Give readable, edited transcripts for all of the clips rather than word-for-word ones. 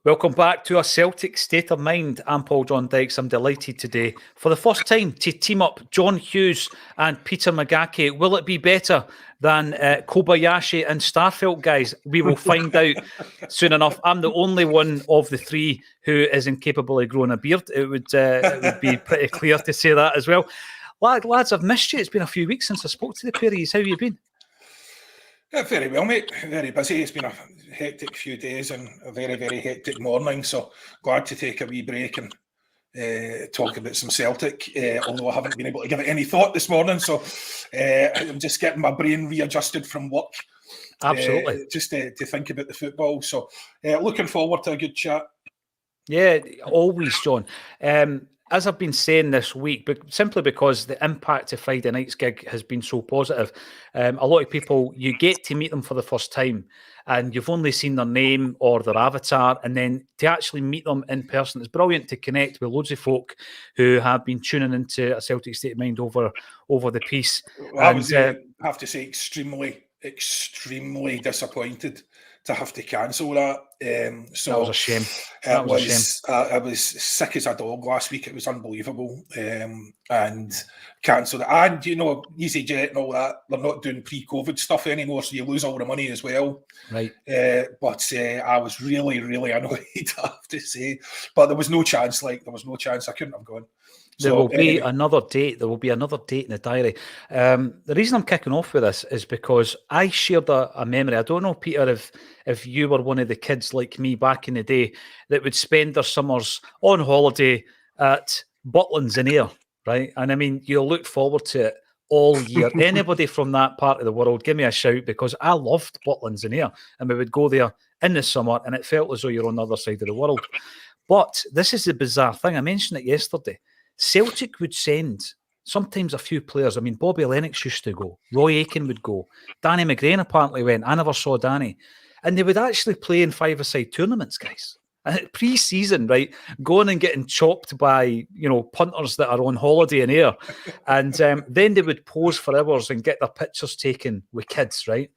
Welcome back to a Celtic State of Mind. I'm Paul John Dykes. I'm delighted today for the first time to team up John Hughes and Peter Magaki. Will it be better than Kobayashi and Starfelt, guys? We will find out soon enough. I'm the only one of the three who is incapable of growing a beard. It would be pretty clear to say that as well. Lads, I've missed you. It's been a few weeks since I spoke to the Perrys. How have you been? Very well, mate. Very busy. It's been a hectic few days and a very, very hectic morning. So glad to take a wee break and talk about some Celtic, although I haven't been able to give it any thought this morning. So I'm just getting my brain readjusted from work. Absolutely. Just to think about the football. So looking forward to a good chat. Yeah, always, John. As I've been saying this week, but simply because the impact of Friday night's gig has been so positive, a lot of people, you get to meet them for the first time and you've only seen their name or their avatar, and then to actually meet them in person, it's brilliant to connect with loads of folk who have been tuning into a Celtic State of Mind over the piece. Well, I was, have to say, extremely disappointed to have to cancel that. So that was a shame. I was sick as a dog last week. It was unbelievable. And cancelled it. And, EasyJet and all that, they're not doing pre-COVID stuff anymore, so you lose all the money as well. Right. But I was really, really annoyed, I have to say. But there was no chance. I couldn't have gone. There will be another date. There will be another date in the diary. The reason I'm kicking off with this is because I shared a memory. I don't know, Peter, if you were one of the kids like me back in the day that would spend their summers on holiday at Butlins in Ayr, right? And I mean, you'll look forward to it all year. Anybody from that part of the world, give me a shout, because I loved Butlins in Ayr, and we would go there in the summer, and it felt as though you're on the other side of the world. But this is the bizarre thing. I mentioned it yesterday. Celtic would send sometimes a few players. I mean, Bobby Lennox used to go. Roy Aitken would go. Danny McGrain apparently went. I never saw Danny. And they would actually play in five-a-side tournaments, guys. And pre-season, right, going and getting chopped by, punters that are on holiday in Ayr. And then they would pose for hours and get their pictures taken with kids, right?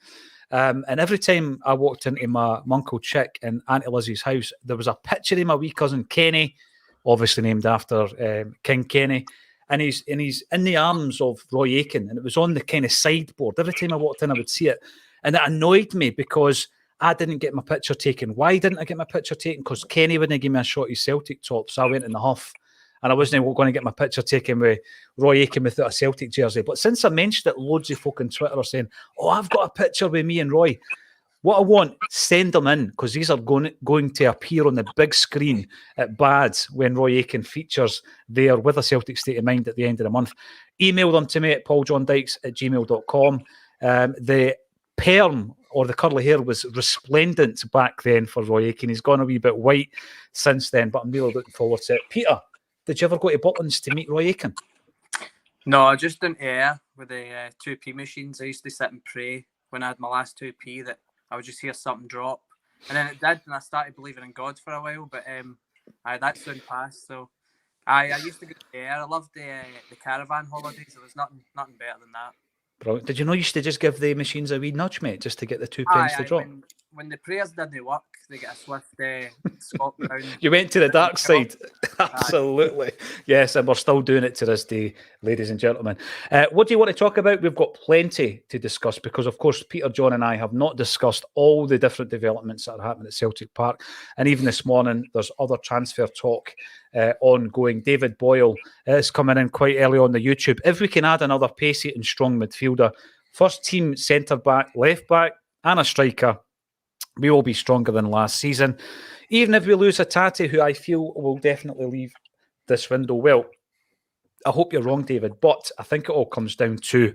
And every time I walked into my Uncle Chick and Auntie Lizzie's house, there was a picture of my wee cousin Kenny, obviously named after King Kenny, and he's in the arms of Roy Aitken, and it was on the kind of sideboard. Every time I walked in, I would see it, and it annoyed me because I didn't get my picture taken. Why didn't I get my picture taken? Because Kenny wouldn't give me a shot of Celtic top, so I went in the huff, and I wasn't going to get my picture taken with Roy Aitken without a Celtic jersey. But since I mentioned it, loads of folk on Twitter are saying, "Oh, I've got a picture with me and Roy." What I want, send them in, because these are going to appear on the big screen at Bads when Roy Aitken features there with a Celtic State of Mind at the end of the month. Email them to me at pauljondykes@gmail.com. The perm or the curly hair was resplendent back then for Roy Aitken. He's gone a wee bit white since then, but I'm really looking forward to it. Peter, did you ever go to Butlins to meet Roy Aitken? No, just in Ayr with the 2p machines. I used to sit and pray when I had my last 2p that I would just hear something drop, and then it did, and I started believing in God for a while. But that soon passed. So I used to go there. I loved the caravan holidays. There was nothing better than that. Brilliant. Did you know you used to just give the machines a wee nudge, mate, just to get the 2 pence to drop? When the prayers didn't work, they get a swift Scott Brown. You went to the dark side. Absolutely. Yes, and we're still doing it to this day, ladies and gentlemen. What do you want to talk about? We've got plenty to discuss because, of course, Peter, John and I have not discussed all the different developments that are happening at Celtic Park. And even this morning, there's other transfer talk ongoing. David Boyle is coming in quite early on the YouTube. If we can add another pacey and strong midfielder, first team centre-back, left-back and a striker, we will be stronger than last season. Even if we lose Hatate, who I feel will definitely leave this window. Well, I hope you're wrong, David, but I think it all comes down to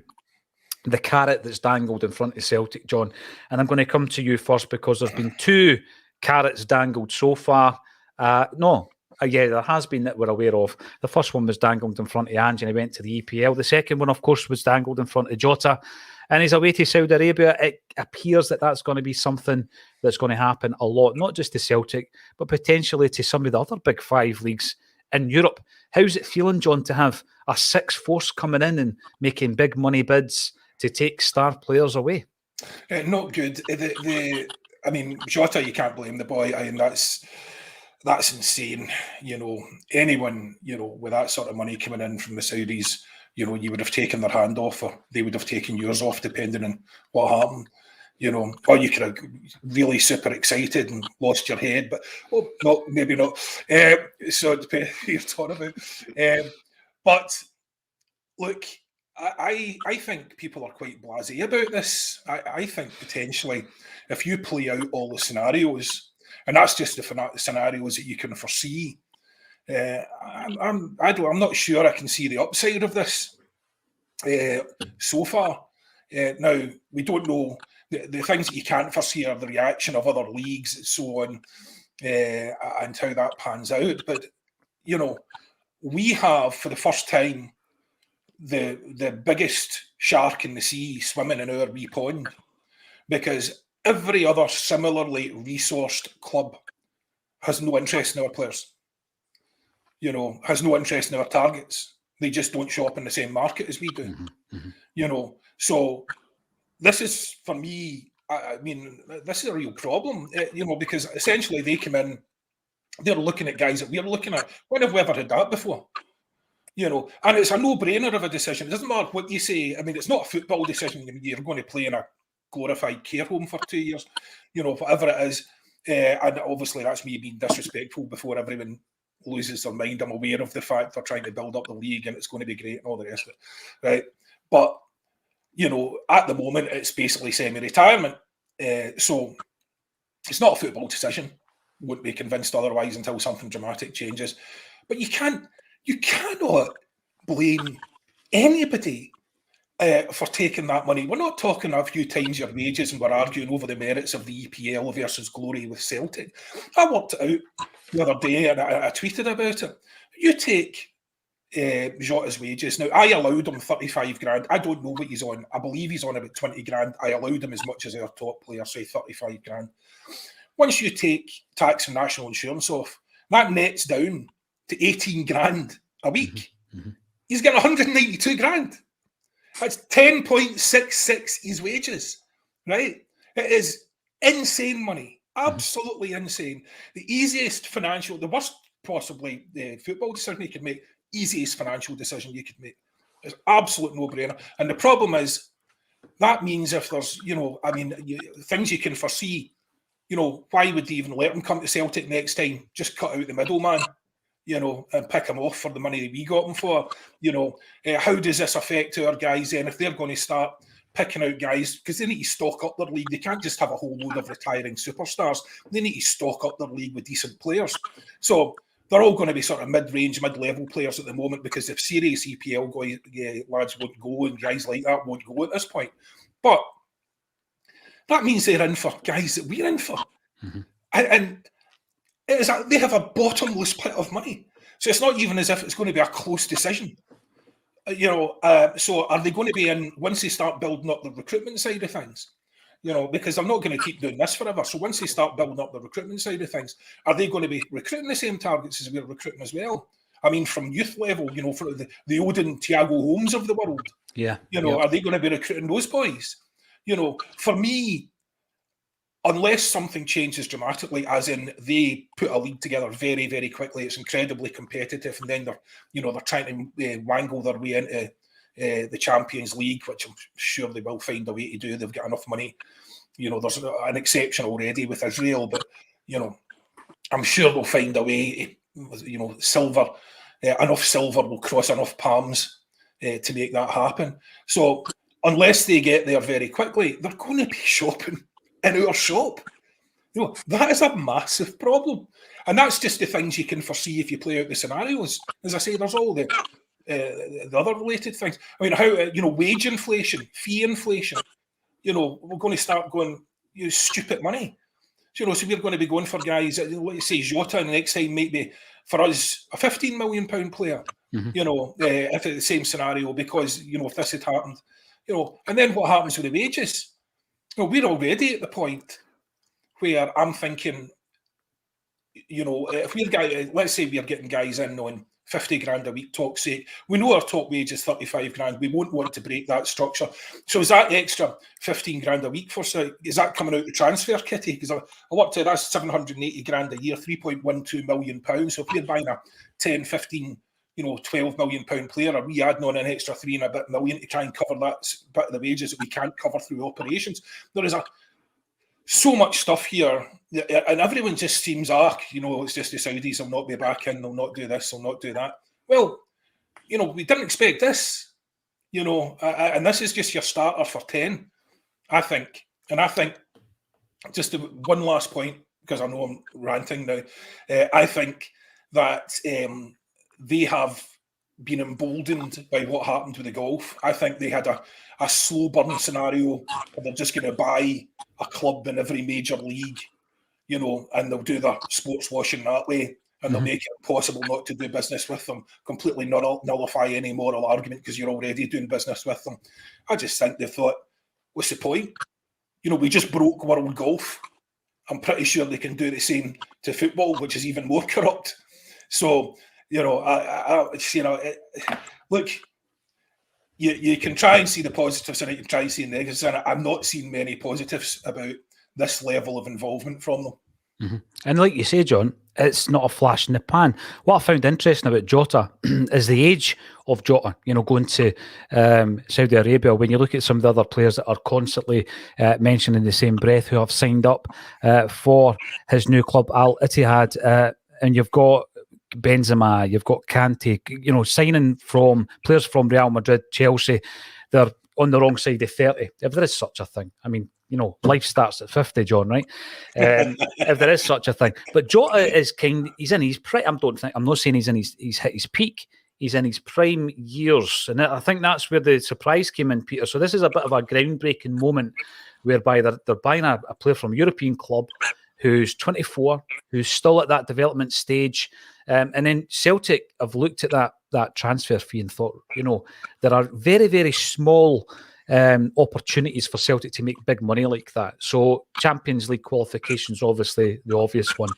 the carrot that's dangled in front of Celtic, John. And I'm going to come to you first because there's been 2 carrots dangled so far. Yeah, there has been that we're aware of. The first one was dangled in front of Ange and he went to the EPL. The second one, of course, was dangled in front of Jota. And he's away to Saudi Arabia. It appears that that's going to be something that's going to happen a lot, not just to Celtic, but potentially to some of the other big 5 leagues in Europe. How's it feeling, John, to have a 6th force coming in and making big money bids to take star players away? Not good. I mean, Jota, you can't blame the boy. I mean, that's insane. Anyone, with that sort of money coming in from the Saudis, you would have taken their hand off, or they would have taken yours off, depending on what happened. Or you could have really super excited and lost your head, but no, maybe not. So it depends who you're talking about. But look, I think people are quite blasé about this. I think potentially, if you play out all the scenarios, and that's just the scenarios that you can foresee, I'm not sure I can see the upside of this so far. Now, we don't know. The things that you can't foresee are the reaction of other leagues and so on, and how that pans out. But, we have, for the first time, the biggest shark in the sea swimming in our wee pond, because every other similarly resourced club has no interest in our players, has no interest in our targets. They just don't show up in the same market as we do, So this is, for me, this is a real problem, because essentially they come in, they're looking at guys that we're looking at. When have we ever had that before? And it's a no-brainer of a decision. It doesn't matter what you say. I mean, it's not a football decision. You're going to play in a glorified care home for 2 years, whatever it is. And obviously that's me being disrespectful before everyone loses their mind. I'm aware of the fact they're trying to build up the league and it's going to be great and all the rest of it, right? But, at the moment, it's basically semi-retirement. So it's not a football decision. Wouldn't be convinced otherwise until something dramatic changes. But you cannot blame anybody for taking that money. We're not talking a few times your wages and we're arguing over the merits of the EPL versus glory with Celtic. I worked it out the other day and I tweeted about it. You take Jota's wages. Now, I allowed him 35 grand. I don't know what he's on. I believe he's on about 20 grand. I allowed him as much as our top player, say 35 grand. Once you take tax and national insurance off, that nets down to 18 grand a week. Mm-hmm. He's getting 192 grand. That's 10.66 his wages, right? It is insane money. Absolutely insane. The worst possibly football decision you could make, easiest financial decision you could make. It's absolute no-brainer. And the problem is, that means if there's, things you can foresee, why would they even let him come to Celtic next time? Just cut out the middleman, and pick him off for the money that we got him for. How does this affect our guys then if they're going to start picking out guys? Because they need to stock up their league. They can't just have a whole load of retiring superstars. They need to stock up their league with decent players. So they're all going to be sort of mid-range, mid-level players at the moment, because if serious EPL lads won't go and guys like that won't go at this point. But that means they're in for guys that we're in for. Mm-hmm. And they have a bottomless pit of money. So it's not even as if it's going to be a close decision. So are they going to be in once they start building up the recruitment side of things? Because I'm not going to keep doing this forever. So once they start building up the recruitment side of things, are they going to be recruiting the same targets as we're recruiting as well? I mean, from youth level, for the Odin Thiago Holmes of the world. Yeah. Are they going to be recruiting those boys? For me, unless something changes dramatically, as in they put a league together very, very quickly, it's incredibly competitive, and then they're trying to wangle their way into the Champions League, which I'm sure they will find a way to do. They've got enough money. There's an exception already with Israel, but I'm sure they'll find a way. Silver, enough silver will cross enough palms to make that happen. So unless they get there very quickly, they're going to be shopping in our shop. That is a massive problem. And that's just the things you can foresee if you play out the scenarios. As I say, there's all the other related things. I mean, how, wage inflation, fee inflation, we're going to start going, stupid money. So we're going to be going for guys, let's say Jota, and the next time might be, for us, a £15 million player, mm-hmm. If it's the same scenario, because, if this had happened, and then what happens with the wages? We're already at the point where I'm thinking, if we're guys, let's say we're getting guys in on 50 grand a week, talk's sake. We know our top wage is 35 grand. We won't want to break that structure. So is that extra 15 grand a week for Celtic? Is that coming out the transfer kitty? Because I worked out that's 780 grand a year, £3.12 million. So if we're buying a 10, 15, 12 million pound player, are we adding on an extra 3 and a bit million to try and cover that bit of the wages that we can't cover through operations? There is so much stuff here, and everyone just seems, it's just the Saudis will not be back in, they'll not do this, they'll not do that. Well, we didn't expect this, and this is just your starter for 10, I think. And I think, just one last point, because I know I'm ranting now, I think that they have been emboldened by what happened with the golf. I think they had a slow burn scenario where they're just going to buy a club in every major league, and they'll do the sports washing that way, and they'll make it impossible not to do business with them, completely nullify any moral argument because you're already doing business with them. I just think they thought, what's the point? We just broke world golf. I'm pretty sure they can do the same to football, which is even more corrupt. So, look, you can try and see the positives and you can try and see the negatives, and I'm not seeing many positives about this level of involvement from them. Mm-hmm. And like you say, John, it's not a flash in the pan. What I found interesting about Jota is the age of Jota, going to Saudi Arabia. When you look at some of the other players that are constantly mentioned in the same breath who have signed up for his new club, Al Ittihad, and you've got Benzema, you've got Kante, signing from players from Real Madrid, Chelsea, they're on the wrong side of 30, if there is such a thing. I mean, life starts at 50, John, right? If there is such a thing. But Jota is he's in his prime. I'm not saying he's hit his peak. He's in his prime years. And I think that's where the surprise came in, Peter. So this is a bit of a groundbreaking moment whereby they're buying a player from a European club who's 24, who's still at that development stage. And then Celtic have looked at that transfer fee and thought, there are very, very small opportunities for Celtic to make big money like that. So Champions League qualifications, obviously the obvious one.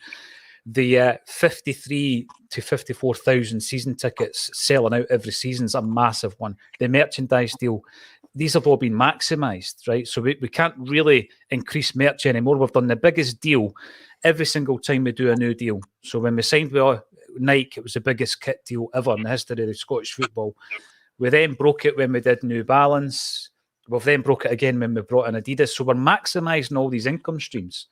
The 53 to 54,000 season tickets selling out every season is a massive one. The merchandise deal, these have all been maximised, right? So we can't really increase merch anymore. We've done the biggest deal every single time we do a new deal. So when we signed with Nike, it was the biggest kit deal ever in the history of the Scottish football. We then broke it when we did New Balance. We've then broke it again when we brought in Adidas. So we're maximising all these income streams.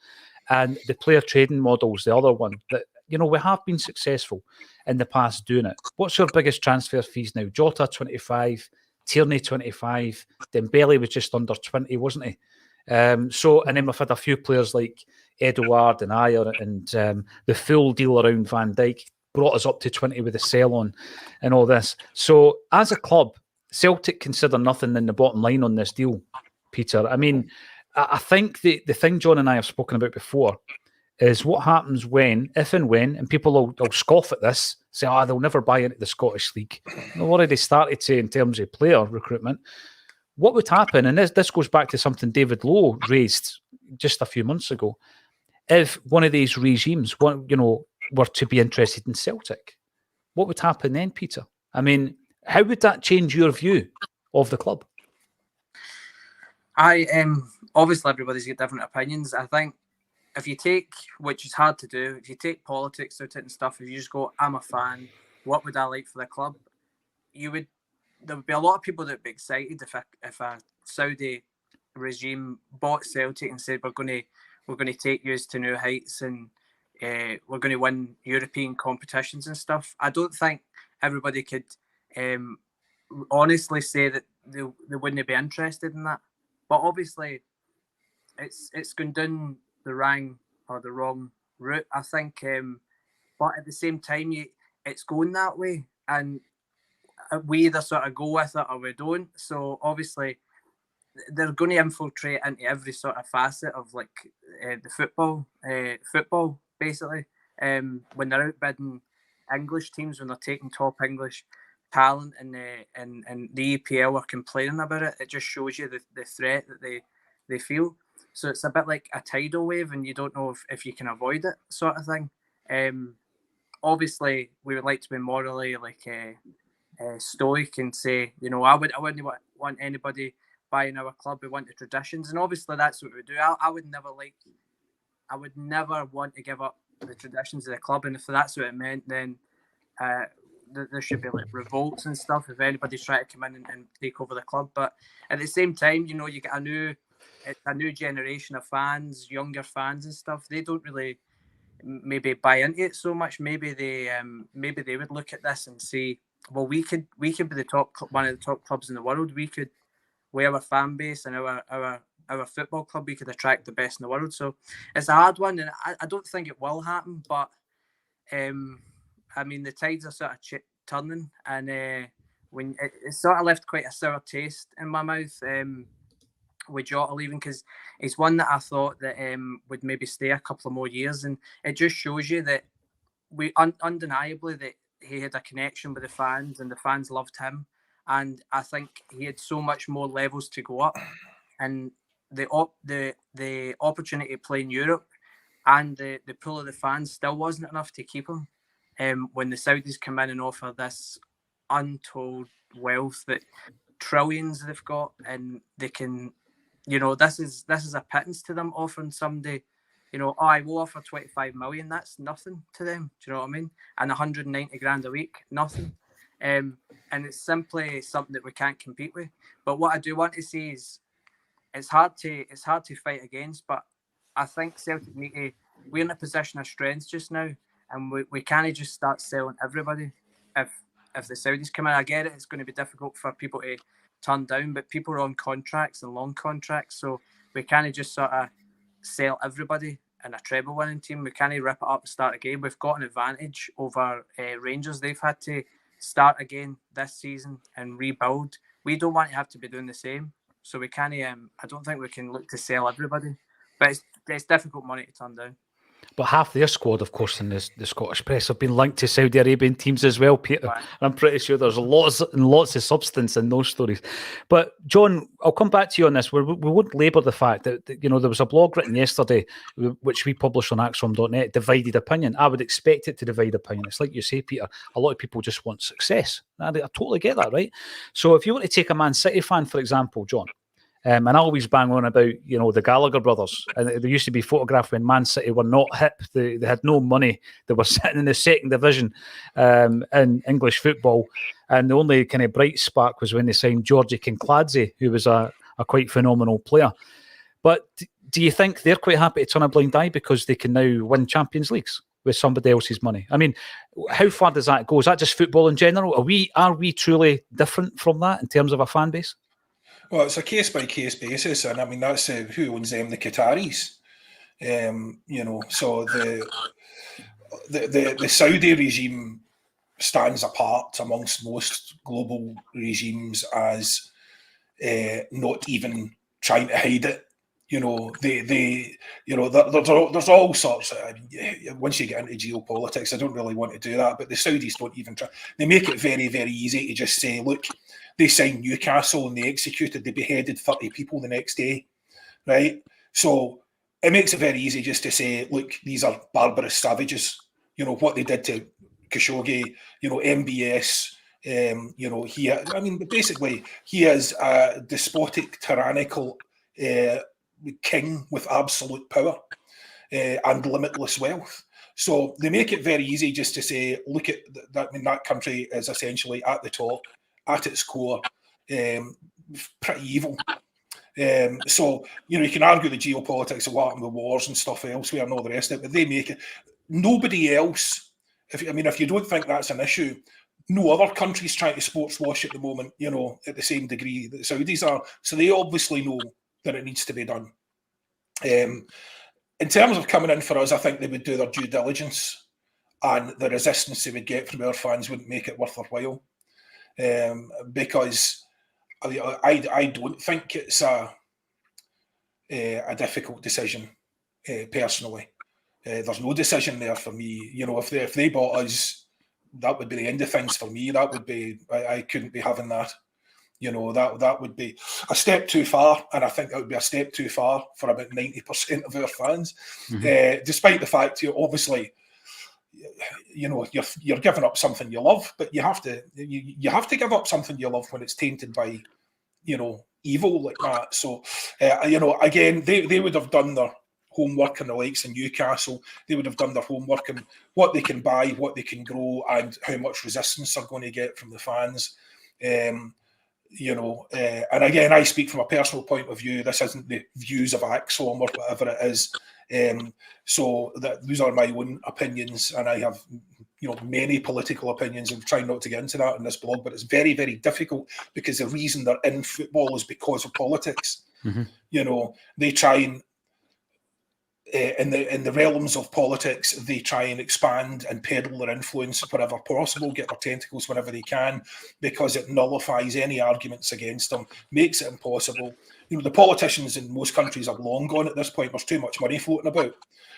And the player trading model's the other one that, we have been successful in the past doing it. What's your biggest transfer fees now? Jota, 25, Tierney, 25, Dembele was just under 20, wasn't he? And then we've had a few players like Edouard and Ayer and the full deal around Van Dijk brought us up to 20 with the sell on and all this. So as a club, Celtic consider nothing in the bottom line on this deal, Peter. I mean, I think the thing John and I have spoken about before is what happens if and when, and people will scoff at this, say, they'll never buy into the Scottish League. They've already started to in terms of player recruitment. What would happen, and this goes back to something David Lowe raised just a few months ago, if one of these regimes, were to be interested in Celtic, what would happen then, Peter? I mean, how would that change your view of the club? Obviously everybody's got different opinions. I think if you take, which is hard to do, if you take politics out of it and stuff, if you just go, I'm a fan, what would I like for the club? There would be a lot of people that would be excited if a Saudi regime bought Celtic and said, we're going to take you to new heights and we're going to win European competitions and stuff. I don't think everybody could honestly say that they wouldn't be interested in that. But obviously, it's gone down the wrong route, I think. But at the same time, it's going that way, and we either sort of go with it or we don't. So obviously, they're going to infiltrate into every sort of facet of the football basically. When they're outbidding English teams, when they're taking top English talent, and the EPL are complaining about it, it just shows you the threat that they feel. So it's a bit like a tidal wave, and you don't know if you can avoid it, sort of thing. obviously we would like to be morally stoic and say, I wouldn't want anybody buying our club. We want the traditions, and obviously that's what we do. I would never want to give up the traditions of the club, and if that's what it meant, then there should be revolts and stuff if anybody's trying to come in and take over the club. But at the same time, you get a new generation of fans, younger fans and stuff. They don't really maybe buy into it so much. Maybe they would look at this and say, well, we could be one of the top clubs in the world. With our fan base and our football club, we could attract the best in the world. So it's a hard one, and I don't think it will happen. But the tides are sort of turning, and when it sort of left quite a sour taste in my mouth with Jota leaving, because he's one that I thought that would maybe stay a couple of more years, and it just shows you that undeniably that he had a connection with the fans, and the fans loved him, and I think he had so much more levels to go up, and the opportunity to play in Europe and the pull of the fans still wasn't enough to keep him. When the Saudis come in and offer this untold wealth, that trillions they've got, and they can, this is a pittance to them, offering somebody, I will offer 25 million. That's nothing to them. Do you know what I mean? And 190 grand a week, nothing. And it's simply something that we can't compete with. But what I do want to see is it's hard to fight against. But I think Celtic we're in a position of strength just now, and we can't just start selling everybody. If the Saudis come in, I get it. It's going to be difficult for people to turn down, but people are on contracts and long contracts, so we can't just sort of sell everybody in a treble winning team. We can't rip it up and start again. We've got an advantage over Rangers. They've had to start again this season and rebuild. We don't want to have to be doing the same, so we can't. I don't think we can look to sell everybody, but it's difficult money to turn down. But half their squad, of course, in the Scottish press have been linked to Saudi Arabian teams as well, Peter. Right. I'm pretty sure there's lots and lots of substance in those stories. But John, I'll come back to you on this. We won't labour the fact that there was a blog written yesterday, which we published on Acsom.net, divided opinion. I would expect it to divide opinion. It's like you say, Peter, a lot of people just want success. I totally get that, right? So if you were to take a Man City fan, for example, John, and I always bang on about, the Gallagher brothers. And there used to be photographed when Man City were not hip. They had no money. They were sitting in the second division in English football. And the only kind of bright spark was when they signed Georgie Kinkladze, who was a quite phenomenal player. But do you think they're quite happy to turn a blind eye because they can now win Champions Leagues with somebody else's money? I mean, how far does that go? Is that just football in general? Are we truly different from that in terms of a fan base? Well, it's a case-by-case basis, and I mean, that's who owns them, the Qataris. So the Saudi regime stands apart amongst most global regimes as not even trying to hide it. There's all sorts of, once you get into geopolitics, I don't really want to do that, but the Saudis don't even try. They make it very, very easy to just say, look, they signed Newcastle and they beheaded 30 people the next day, right? So it makes it very easy just to say, look, these are barbarous savages. What they did to Khashoggi, MBS, basically he is a despotic, tyrannical king with absolute power and limitless wealth. So they make it very easy just to say, look at that. I mean, that country is essentially at the top, at its core, pretty evil. So, you can argue the geopolitics of what happened with wars and stuff elsewhere and all the rest of it, but they make it. Nobody else, if you don't think that's an issue, no other country's trying to sports wash at the moment, at the same degree that the Saudis are. So they obviously know that it needs to be done. In terms of coming in for us, I think they would do their due diligence, and the resistance they would get from our fans wouldn't make it worth their while. Because I don't think it's a difficult decision, personally. There's no decision there for me. If they bought us, that would be the end of things for me. That would be, I couldn't be having that. That would be a step too far, and I think that would be a step too far for about 90% of our fans. Mm-hmm. Despite the fact, obviously, you're giving up something you love, but you have to give up something you love when it's tainted by, evil like that. So, again, they would have done their homework and the likes in Newcastle. They would have done their homework and what they can buy, what they can grow, and how much resistance they're going to get from the fans. And again, I speak from a personal point of view. This isn't the views of Acsom or whatever it is. So that these are my own opinions, and I have many political opinions. I'm trying not to get into that in this blog, but it's very, very difficult because the reason they're in football is because of politics. Mm-hmm. They try and in the realms of politics, they try and expand and peddle their influence wherever possible, get their tentacles wherever they can, because it nullifies any arguments against them, makes it impossible. The politicians in most countries are long gone at this point. There's too much money floating about.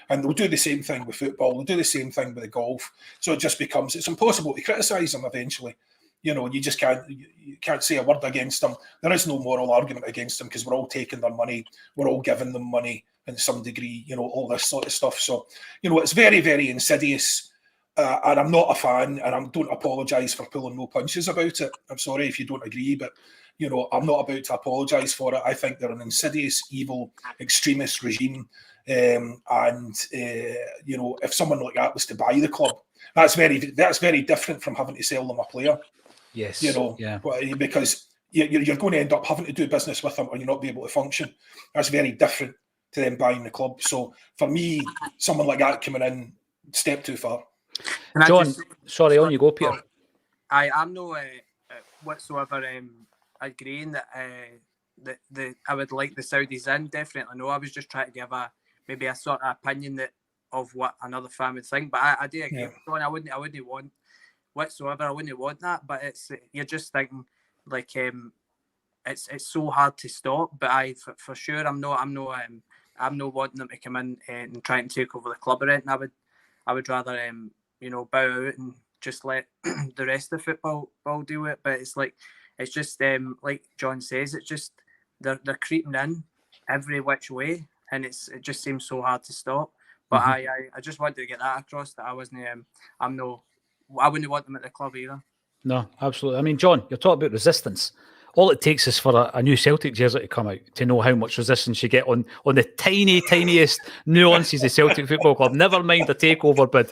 And they'll do the same thing with football. They'll do the same thing with the golf. So it just becomes, it's impossible to criticise them eventually. You just can't say a word against them. There is no moral argument against them because we're all taking their money. We're all giving them money in some degree, all this sort of stuff. So, it's very, very insidious. And I'm not a fan, and I don't apologise for pulling no punches about it. I'm sorry if you don't agree, but, I'm not about to apologise for it. I think they're an insidious, evil, extremist regime. If someone like that was to buy the club, that's very different from having to sell them a player. Yes. Because you're going to end up having to do business with them or you're not be able to function. That's very different to them buying the club. So for me, someone like that coming in, step too far. John, sorry, on you go, Peter. I am no whatsoever agreeing that I would like the Saudis in. Definitely no. I was just trying to give maybe a sort of opinion of what another fan would think. But I do agree with John. I wouldn't want whatsoever. I wouldn't want that. But you're just thinking like it's so hard to stop. But for sure I'm not wanting them to come in and try and take over the club or anything. I would rather bow out and just let the rest of football do it. But it's just like John says, it's just they're creeping in every which way, and it just seems so hard to stop. But I just wanted to get that across that I wouldn't want them at the club either. No, absolutely. I mean, John, you're talking about resistance. All it takes is for a new Celtic jersey to come out to know how much resistance you get on the tiniest nuances of Celtic Football Club. Never mind a takeover bid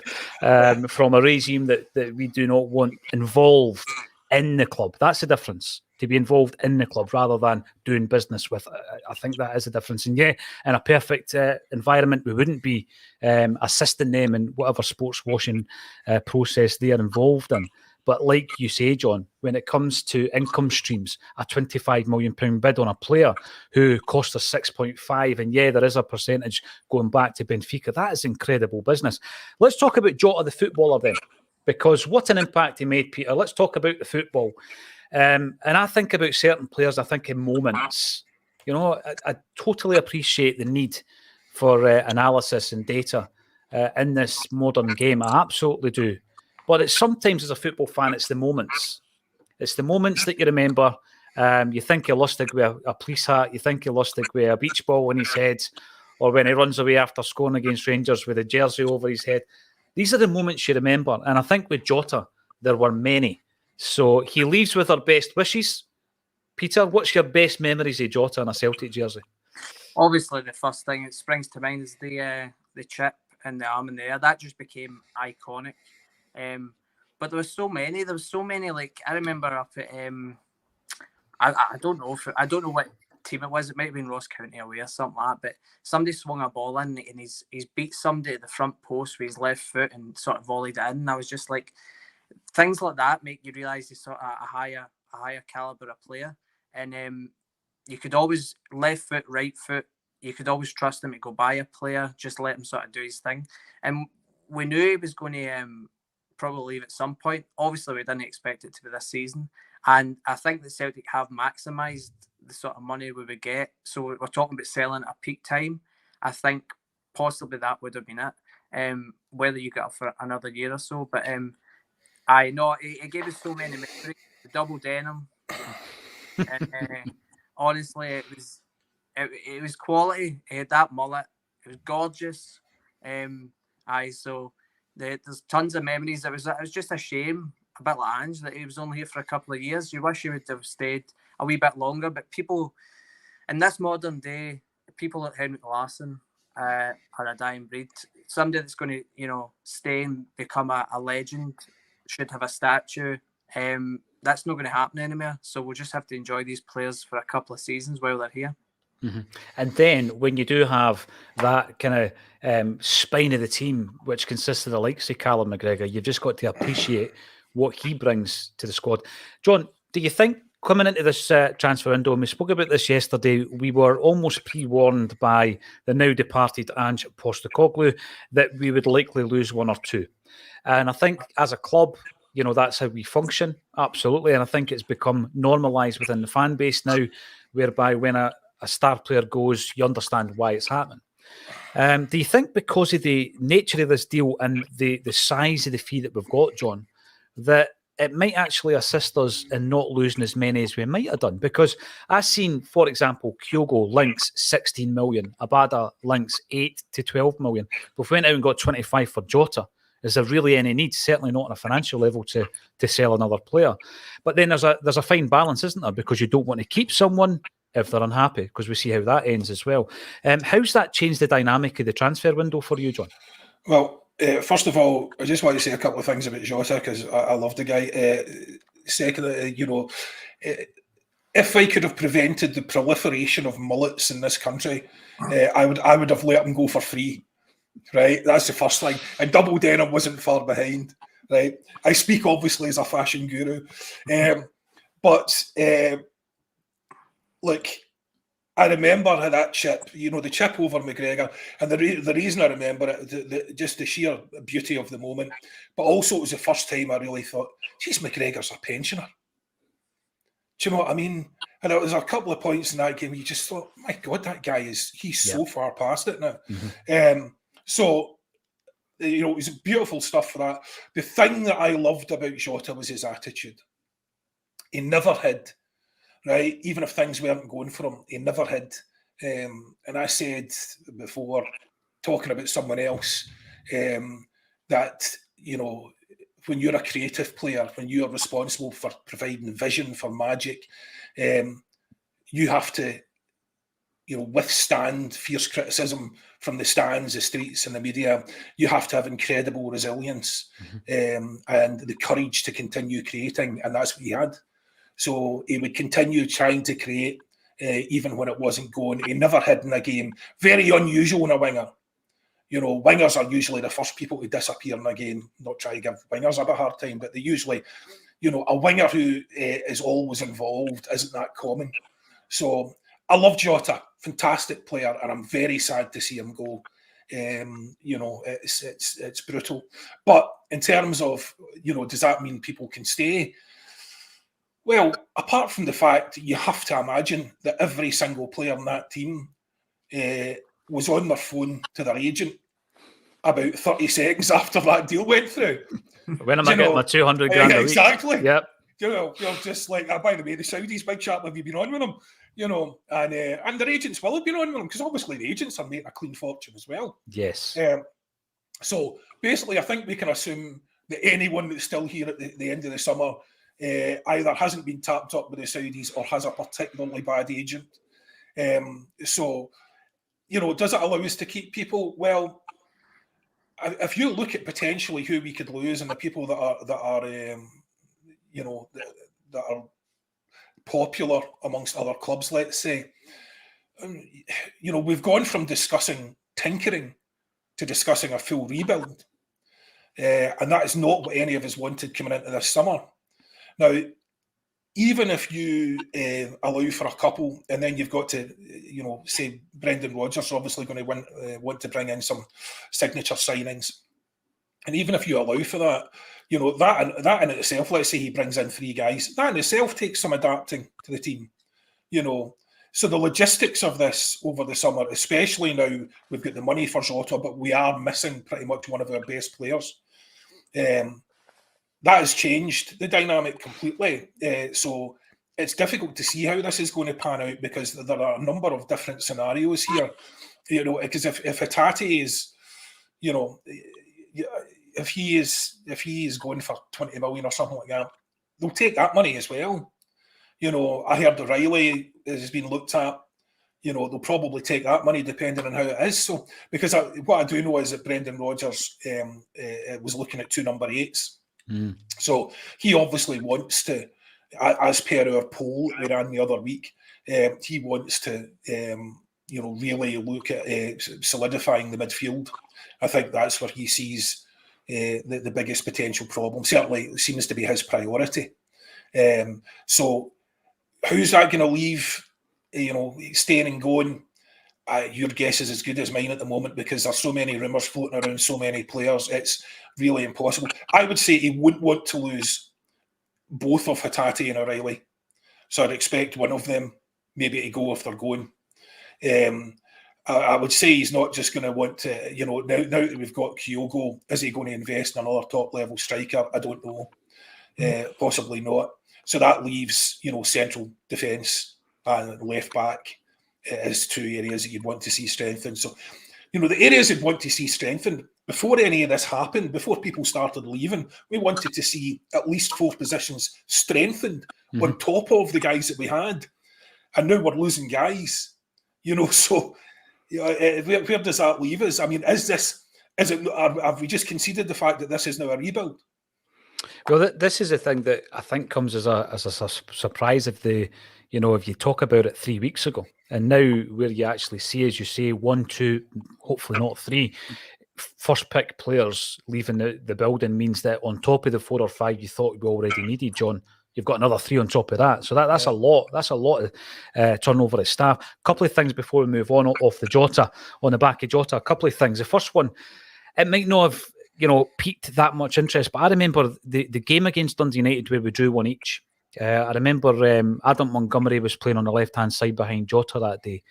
from a regime that we do not want involved in the club. That's the difference, to be involved in the club rather than doing business with. I think that is the difference. And in a perfect environment, we wouldn't be assisting them in whatever sports washing process they are involved in. But like you say, John, when it comes to income streams, a £25 million bid on a player who cost us 6.5, and there is a percentage going back to Benfica, that is incredible business. Let's talk about Jota, the footballer, then, because what an impact he made, Peter. Let's talk about the football. And I think about certain players, I think in moments. I totally appreciate the need for analysis and data in this modern game. I absolutely do. But it's sometimes, as a football fan, it's the moments. It's the moments that you remember. You think you're lustig with a police hat. You think you're lustig with a beach ball on his head. Or when he runs away after scoring against Rangers with a jersey over his head. These are the moments you remember. And I think with Jota, there were many. So he leaves with our best wishes. Peter, what's your best memories of Jota in a Celtic jersey? Obviously, the first thing that springs to mind is the chip and the arm in the air. That just became iconic. But there was so many. Like I remember up at I don't know what team it was. It might have been Ross County away or something like that. But somebody swung a ball in and he's beat somebody at the front post with his left foot and sort of volleyed it in. And I was just like, things like that make you realise he's sort of a higher caliber of player. And you could always left foot, right foot. You could always trust him to go by a player. Just let him sort of do his thing. And we knew he was going to probably leave at some point. Obviously, we didn't expect it to be this season. And I think that Celtic have maximised the sort of money we would get. So we're talking about selling at a peak time. I think possibly that would have been it. Whether you get it for another year or so. But I know it gave us so many memories. The double denim. And, honestly, it was quality. He had that mullet. It was gorgeous. So there's tons of memories. It was just a shame, a bit like Ange, that he was only here for a couple of years. You wish he would have stayed a wee bit longer, but people in this modern day, people like Henrik Larsson are a dying breed. Somebody that's going to, stay and become a legend should have a statue. That's not going to happen anymore. So we'll just have to enjoy these players for a couple of seasons while they're here. Mm-hmm. And then when you do have that kind of spine of the team, which consists of the likes of Callum McGregor, you've just got to appreciate what he brings to the squad. John, do you think coming into this transfer window, and we spoke about this yesterday, we were almost pre-warned by the now departed Ange Postecoglou that we would likely lose one or two. And I think as a club, that's how we function, absolutely. And I think it's become normalised within the fan base now, whereby when a star player goes, you understand why it's happening. Do you think because of the nature of this deal and the size of the fee that we've got, John, that it might actually assist us in not losing as many as we might have done? Because I've seen, for example, Kyogo links 16 million, Abada links 8 to 12 million. We've went out and got 25 for Jota. Is there really any need? Certainly not on a financial level to sell another player. But then there's a fine balance, isn't there? Because you don't want to keep someone if they're unhappy, because we see how that ends as well. How's that changed the dynamic of the transfer window for you, John? Well, first of all, I just want to say a couple of things about Jota, because I love the guy. Secondly, if I could have prevented the proliferation of mullets in this country, I would have let him go for free. Right, that's the first thing. And double denim wasn't far behind. Right, I speak obviously as a fashion guru, but look, I remember how that chip, the chip over McGregor, and the reason I remember it, just the sheer beauty of the moment, but also it was the first time I really thought, geez, McGregor's a pensioner. Do you know what I mean? And there was a couple of points in that game you just thought, my God, that guy he's so far past it now. Mm-hmm. So, it was beautiful stuff for that. The thing that I loved about Jota was his attitude. He never hid, right? Even if things weren't going for him, he never hid. And I said before, talking about someone else, that, when you're a creative player, when you're responsible for providing vision for magic, you have to, withstand fierce criticism from the stands, the streets, and the media. You have to have incredible resilience, and the courage to continue creating, and that's what he had. So he would continue trying to create, even when it wasn't going. He never hid in a game. Very unusual in a winger. Wingers are usually the first people to disappear in a game. Not try to give wingers a bit hard time, but they usually, a winger who is always involved isn't that common. So I love Jota, fantastic player, and I'm very sad to see him go. It's brutal. But in terms of, does that mean people can stay? Well, apart from the fact you have to imagine that every single player in that team was on their phone to their agent about 30 seconds after that deal went through. When am I getting my 200 grand a week? Exactly. Yep. You're just like, by the way, the Saudis, big chap, have you been on with them? And their agents will have been on with them, because obviously the agents are making a clean fortune as well. Yes. So basically, I think we can assume that anyone that's still here at the end of the summer either hasn't been tapped up with the Saudis or has a particularly bad agent. So, does it allow us to keep people? Well, if you look at potentially who we could lose and the people that are popular amongst other clubs, let's say, we've gone from discussing tinkering to discussing a full rebuild. And that is not what any of us wanted coming into this summer. Now, even if you allow for a couple, and then you've got to, say Brendan Rodgers is obviously going to want to bring in some signature signings. And even if you allow for that, that in itself, let's say he brings in 3 guys, that in itself takes some adapting to the team, So the logistics of this over the summer, especially now we've got the money for Jota, but we are missing pretty much one of our best players. That has changed the dynamic completely. So it's difficult to see how this is going to pan out, because there are a number of different scenarios here. Because if Hatate is, if he is going for 20 million or something like that, they'll take that money as well. You know, I heard O'Reilly has been looked at. You know, they'll probably take that money depending on how it is. So, because what I do know is that Brendan Rodgers was looking at 2 number 8s. So he obviously wants to, as per our poll we ran the other week, he wants to, really look at solidifying the midfield. I think that's where he sees the biggest potential problem. Certainly, it seems to be his priority. So, who's that going to leave? Staying and going. Your guess is as good as mine at the moment because there's so many rumours floating around, so many players. It's really impossible. I would say he wouldn't want to lose both of Hatate and O'Reilly. So I'd expect one of them maybe to go if they're going. I would say he's not just going to want to, now that we've got Kyogo, is he going to invest in another top-level striker? I don't know. Possibly not. So that leaves, central defence and left back as 2 areas that you'd want to see strengthened. So, the areas you'd want to see strengthened, before any of this happened, before people started leaving, we wanted to see at least 4 positions strengthened on top of the guys that we had. And now we're losing guys, so where does that leave us? I mean, have we just conceded the fact that this is now a rebuild? Well, this is a thing that I think comes as a surprise if you talk about it 3 weeks ago, and now where you actually see, as you say, 1, 2, hopefully not 3 first pick players leaving the building means that on top of the 4 or 5 you thought you already needed, John, you've got another 3 on top of that. So that's a lot. That's a lot of turnover of staff. A couple of things before we move on off the Jota, on the back of Jota. A couple of things. The first one, it might not have piqued that much interest, but I remember the game against Dundee United where we drew 1 each. I remember Adam Montgomery was playing on the left-hand side behind Jota that day.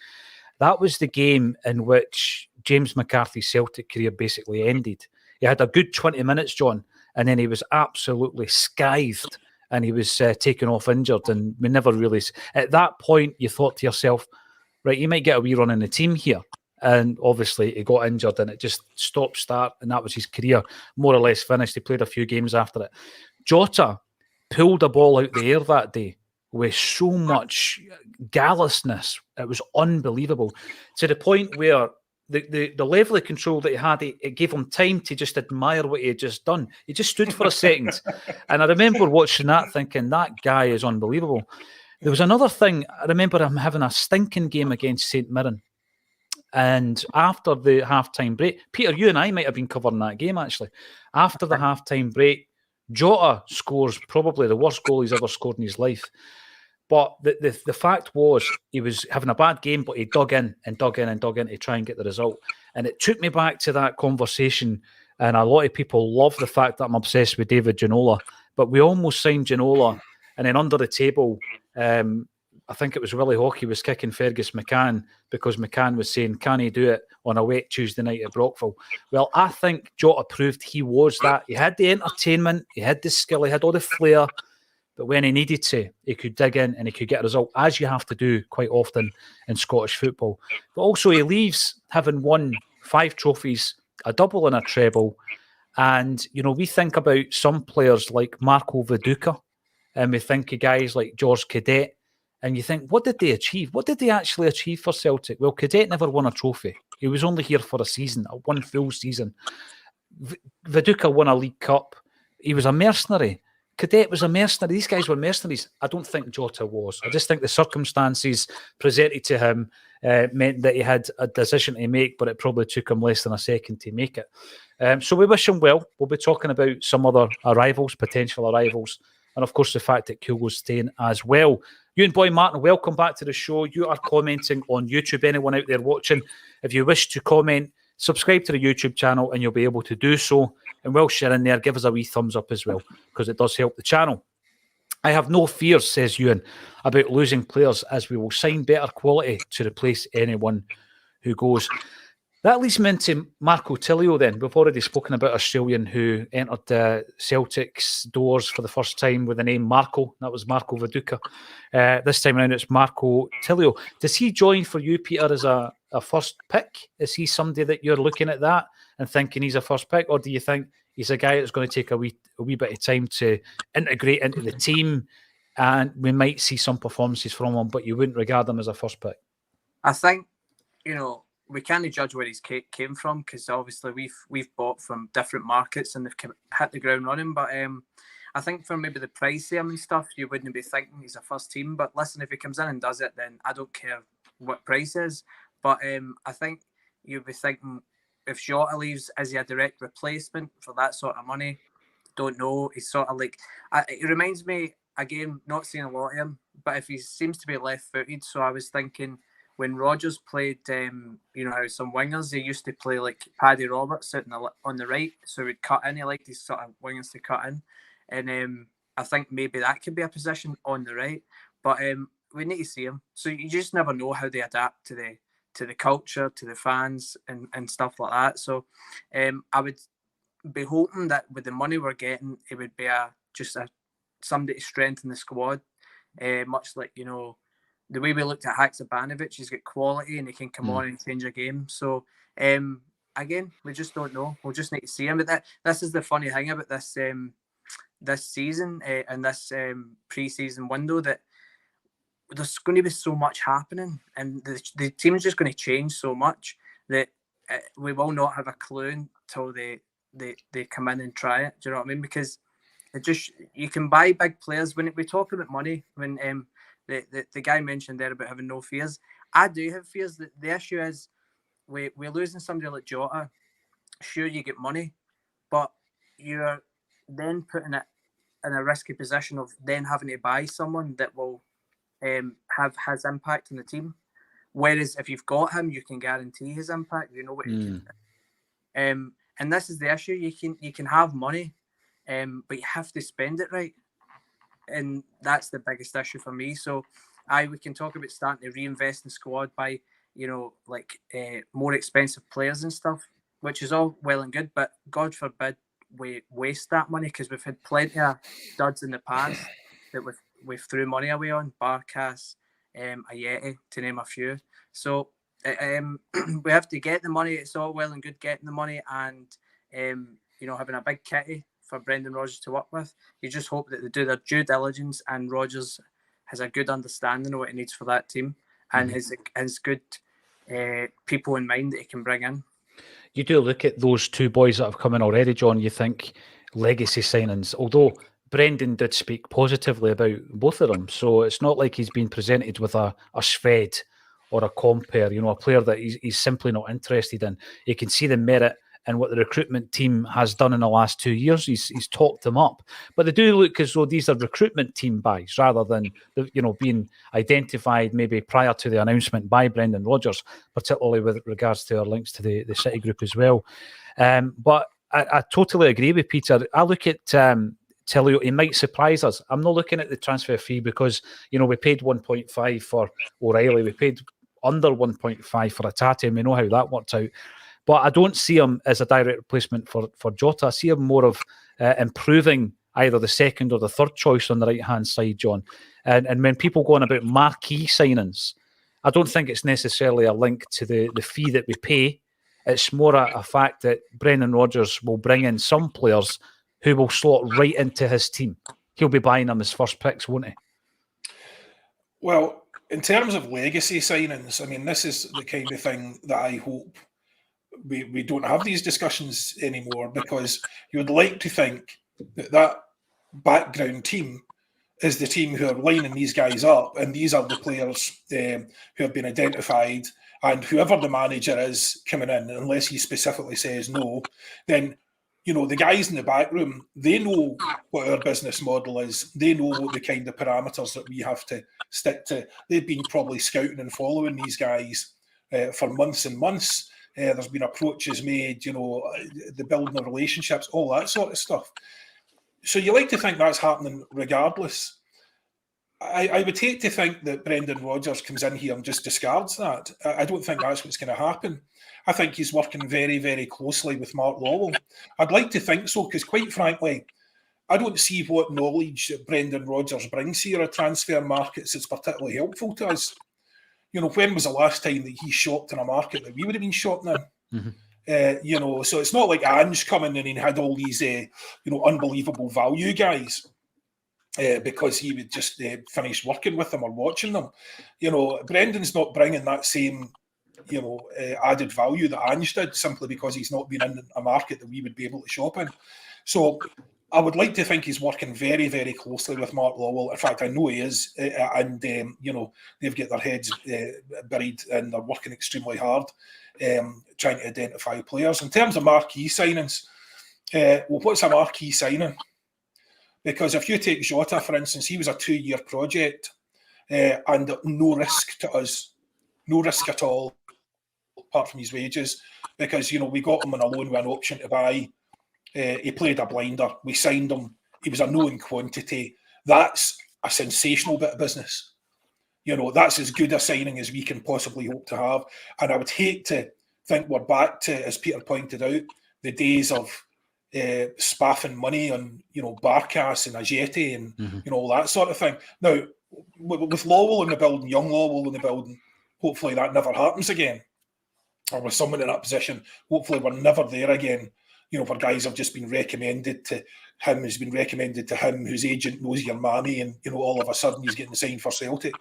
That was the game in which James McCarthy's Celtic career basically ended. He had a good 20 minutes, John, and then he was absolutely scathed and he was taken off injured, and we never really... At that point, you thought to yourself, right, you might get a wee run in the team here. And obviously he got injured and it just stop-start, and that was his career more or less finished. He played a few games after it. Jota pulled a ball out the air that day with so much gallousness. It was unbelievable, to the point where the level of control that he had, it gave him time to just admire what he had just done. He just stood for a second. And I remember watching that thinking, that guy is unbelievable. There was another thing. I remember him having a stinking game against St Mirren. And after the half-time break, Peter, you and I might have been covering that game, actually. After the half-time break, Jota scores probably the worst goal he's ever scored in his life. But the fact was, he was having a bad game, but he dug in to try and get the result. And it took me back to that conversation. And a lot of people love the fact that I'm obsessed with David Ginola. But we almost signed Ginola. And then under the table, I think it was Willie Hawkey was kicking Fergus McCann because McCann was saying, can he do it on a wet Tuesday night at Brockville? Well, I think Jota proved he was that. He had the entertainment, he had the skill, he had all the flair, but when he needed to, he could dig in and he could get a result, as you have to do quite often in Scottish football. But also he leaves having won 5 trophies, a double and a treble. And, we think about some players like Marco Viduka, and we think of guys like George Cadet, and you think, what did they achieve? What did they actually achieve for Celtic? Well, Cadet never won a trophy. He was only here for a season, one full season. Viduka won a League Cup. He was a mercenary. Cadet was a mercenary. These guys were mercenaries. I don't think Jota was. I just think the circumstances presented to him meant that he had a decision to make, but it probably took him less than a second to make it. So we wish him well. We'll be talking about some other arrivals, potential arrivals, and of course the fact that Kyogo's staying as well. You and Boy Martin, welcome back to the show. You are commenting on YouTube. Anyone out there watching, if you wish to comment, subscribe to the YouTube channel and you'll be able to do so. And whilst you're in there, give us a wee thumbs up as well, because it does help the channel. I have no fears, says Ewan, about losing players, as we will sign better quality to replace anyone who goes. That leads me into Marco Tilio then. We've already spoken about Australian who entered Celtic's doors for the first time with the name Marco. That was Marco Viduka. This time around it's Marco Tilio. Does he join for you, Peter, as a first pick? Is he somebody that you're looking at that and thinking he's a first pick? Or do you think He's a guy that's going to take a wee bit of time to integrate into the team, and we might see some performances from him, but you wouldn't regard him as a first pick. I think, we can't judge where he's came from, because obviously we've bought from different markets and they've hit the ground running. But I think for maybe the price of him and stuff, you wouldn't be thinking he's a first team. But listen, if he comes in and does it, then I don't care what price is. But I think you'd be thinking, if Jota leaves, is he a direct replacement for that sort of money? Don't know. He's sort of like, it reminds me, again, not seeing a lot of him, but if he seems to be left-footed, so I was thinking, when Rodgers played, how some wingers, they used to play like Paddy Roberts sitting on the right, so he'd cut in. He liked these sort of wingers to cut in, and I think maybe that could be a position on the right. But we need to see him. So you just never know how they adapt to the culture, to the fans, and stuff like that. So I would be hoping that with the money we're getting, it would be somebody to strengthen the squad, much like the way we looked at Haksabanovic. He's got quality and he can come on and change a game. So again, we just don't know. We'll just need to see him. But this is the funny thing about this season and this pre-season window, that there's going to be so much happening, and the team is just going to change so much that we will not have a clue until they come in and try it. Do you know what I mean? Because you can buy big players. When we talk about money, when the guy mentioned there about having no fears, I do have fears. That the issue is we're losing somebody like Jota. Sure, you get money, but you're then putting it in a risky position of then having to buy someone that will has impact on the team. Whereas if you've got him, you can guarantee his impact. You know what he can do. And this is the issue. You can have money, but you have to spend it right. And that's the biggest issue for me. So we can talk about starting to reinvest in squad by, more expensive players and stuff, which is all well and good, but God forbid we waste that money, because we've had plenty of duds in the past that we've threw money away on, Barkas, Ayeti, to name a few. So we have to get the money. It's all well and good getting the money and, having a big kitty for Brendan Rodgers to work with. You just hope that they do their due diligence and Rodgers has a good understanding of what he needs for that team and has good people in mind that he can bring in. You do look at those two boys that have come in already, John, you think legacy signings, although Brendan did speak positively about both of them. So it's not like he's been presented with a Sved or a Compare, a player that he's simply not interested in. You can see the merit and what the recruitment team has done in the last 2 years. He's talked them up. But they do look as though these are recruitment team buys rather than being identified maybe prior to the announcement by Brendan Rodgers, particularly with regards to our links to the City Group as well. But I totally agree with Peter. I look at Tillio, he might surprise us. I'm not looking at the transfer fee because, we paid 1.5 for O'Reilly. We paid under 1.5 for Atati, and we know how that worked out. But I don't see him as a direct replacement for Jota. I see him more of improving either the second or the third choice on the right-hand side, John. And when people go on about marquee signings, I don't think it's necessarily a link to the fee that we pay. It's more a fact that Brendan Rodgers will bring in some players who will slot right into his team. He'll be buying them as first picks, won't he? Well, in terms of legacy signings, I mean, this is the kind of thing that I hope we don't have these discussions anymore, because you would like to think that background team is the team who are lining these guys up, and these are the players who have been identified, and whoever the manager is coming in, unless he specifically says no, then the guys in the back room, they know what our business model is. They know what the kind of parameters that we have to stick to. They've been probably scouting and following these guys for months and months. There's been approaches made, the building of relationships, all that sort of stuff. So you like to think that's happening regardless. I would hate to think that Brendan Rodgers comes in here and just discards that. I don't think that's what's going to happen. I think he's working very, very closely with Mark Lawwell. I'd like to think so, because quite frankly, I don't see what knowledge that Brendan Rodgers brings here at transfer markets that's particularly helpful to us. When was the last time that he shopped in a market that we would have been shopping in? So it's not like Ange coming and he had all these, unbelievable value guys because he would just finish working with them or watching them. Brendan's not bringing that same, added value that Ange did simply because he's not been in a market that we would be able to shop in. So I would like to think he's working very, very closely with Mark Lawwell. In fact, I know he is, and they've got their heads buried and they're working extremely hard. Trying to identify players. In terms of marquee signings, what's a marquee signing? Because if you take Jota, for instance, he was a 2-year project and no risk to us, no risk at all, apart from his wages, because, we got him on a loan with an option to buy. He played a blinder. We signed him. He was a known quantity. That's a sensational bit of business. That's as good a signing as we can possibly hope to have. And I would hate to think we're back to, as Peter pointed out, the days of spaffing money on, Barkas and Ajeti and, all that sort of thing. Now, with Lawwell in the building, young Lawwell in the building, hopefully that never happens again. Or with someone in that position, hopefully we're never there again. Where guys have just been recommended to him, who's been recommended to him, whose agent knows your mammy, and all of a sudden he's getting signed for Celtic.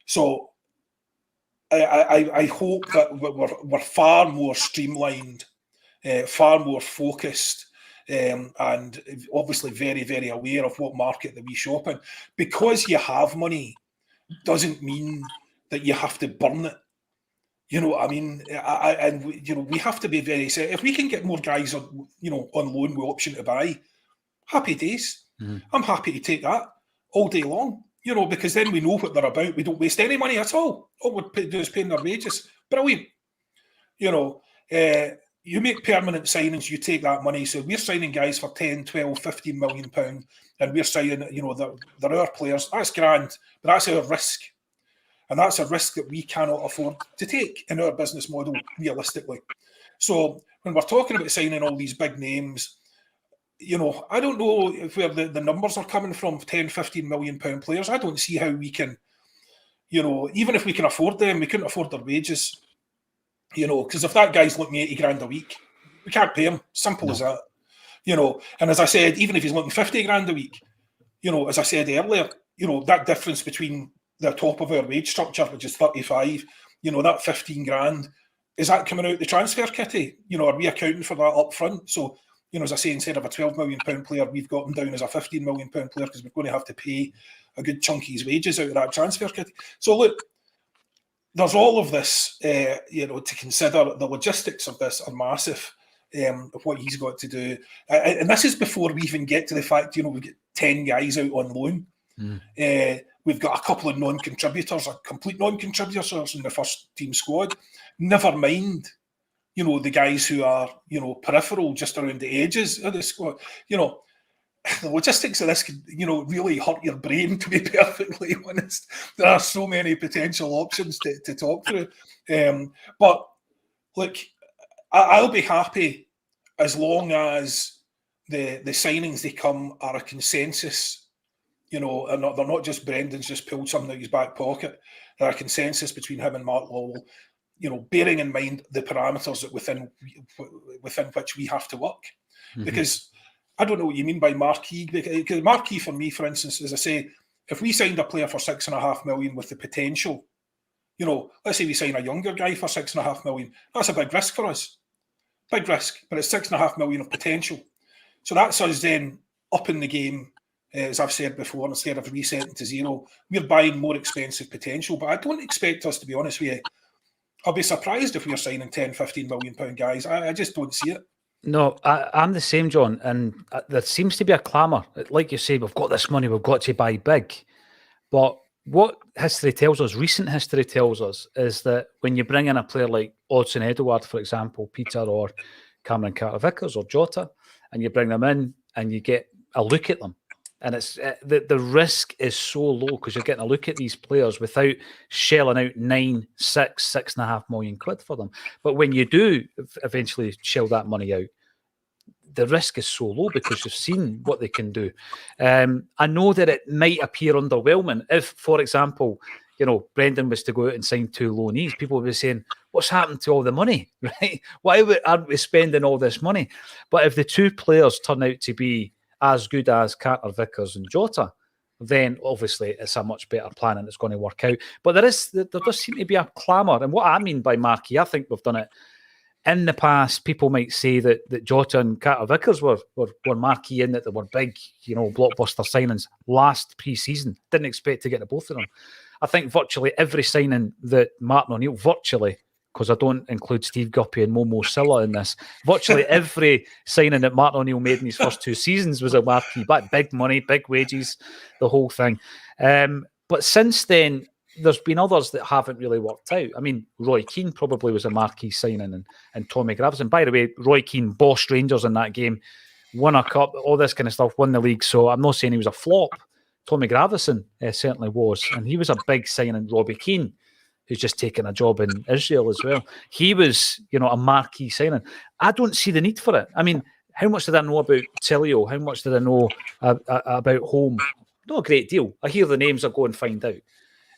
So I hope that we're far more streamlined, far more focused, and obviously very, very aware of what market that we shop in. Because you have money doesn't mean that you have to burn it. You know what I mean? We have to be very set. If we can get more guys on, on loan with option to buy, happy days. I'm happy to take that all day long. Because then we know what they're about. We don't waste any money at all. All we do is paying their wages. Brilliant. You make permanent signings, you take that money. So we're signing guys for 10, 12, 15 million pounds, and we're signing, they're our players. That's grand, but that's our risk. And that's a risk that we cannot afford to take in our business model, realistically. So when we're talking about signing all these big names, I don't know where the numbers are coming from, 10, 15 million pound players. I don't see how we can, even if we can afford them, we couldn't afford their wages. Because if that guy's looking 80 grand a week, we can't pay him. Simple as that. And as I said, even if he's looking 50 grand a week, as I said earlier, that difference between the top of our wage structure, which is 35, that 15 grand, is that coming out the transfer kitty? Are we accounting for that up front? So, as I say, instead of a 12 million pound player, we've got him down as a 15 million pound player because we're going to have to pay a good chunk of his wages out of that transfer kitty. So look, there's all of this, to consider. The logistics of this are massive, of what he's got to do. And this is before we even get to the fact, we've got 10 guys out on loan. We've got a couple of non-contributors, or complete non-contributors in the first team squad. Never mind, the guys who are, peripheral, just around the edges of the squad. The logistics of this could, really hurt your brain, to be perfectly honest. There are so many potential options to talk through. But look, I'll be happy as long as the signings they come are a consensus. And they're not just Brendan's just pulled something out of his back pocket. They're a consensus between him and Mark Lawwell, bearing in mind the parameters that within which we have to work. Because I don't know what you mean by marquee. Because marquee for me, for instance, as I say, if we signed a player for 6.5 million with the potential, let's say we sign a younger guy for 6.5 million, that's a big risk for us. Big risk, but it's 6.5 million of potential. So that's us then upping the game. As I've said before, instead of resetting to zero, we're buying more expensive potential. But I don't expect us, to be honest with you, I'll be surprised if we're signing 10, 15 million pound guys. I just don't see it. No, I'm the same, John. And there seems to be a clamour. Like you say, we've got this money, we've got to buy big. But what history tells us, recent history tells us, is that when you bring in a player like Odsonne Edouard, for example, Peter, or Cameron Carter-Vickers or Jota, and you bring them in and you get a look at them, and it's the risk is so low because you're getting a look at these players without shelling out 6.5 million quid for them. But when you do eventually shell that money out, the risk is so low because you've seen what they can do. I know that it might appear underwhelming if, for example, Brendan was to go out and sign 2 loanees, people would be saying, what's happened to all the money, right? Why aren't we spending all this money? But if the 2 players turn out to be as good as Carter Vickers and Jota, then obviously it's a much better plan and it's going to work out. But there does seem to be a clamour. And what I mean by marquee, I think we've done it in the past. People might say that Jota and Carter Vickers were marquee in that they were big, blockbuster signings last pre-season. Didn't expect to get the both of them. I think virtually every signing that Martin O'Neill, because I don't include Steve Guppy and Momo Silla in this, virtually every signing that Martin O'Neill made in his first 2 seasons was a marquee, but big money, big wages, the whole thing. But since then, there's been others that haven't really worked out. I mean, Roy Keane probably was a marquee signing, and Tommy Gravesen. By the way, Roy Keane bossed Rangers in that game, won a cup, all this kind of stuff, won the league. So I'm not saying he was a flop. Tommy Gravesen certainly was, and he was a big signing. Robbie Keane, who's just taken a job in Israel as well, he was, a marquee signing. I don't see the need for it. I mean, how much did I know about Tilio? How much did I know about Home? Not a great deal. I hear the names, I go and find out.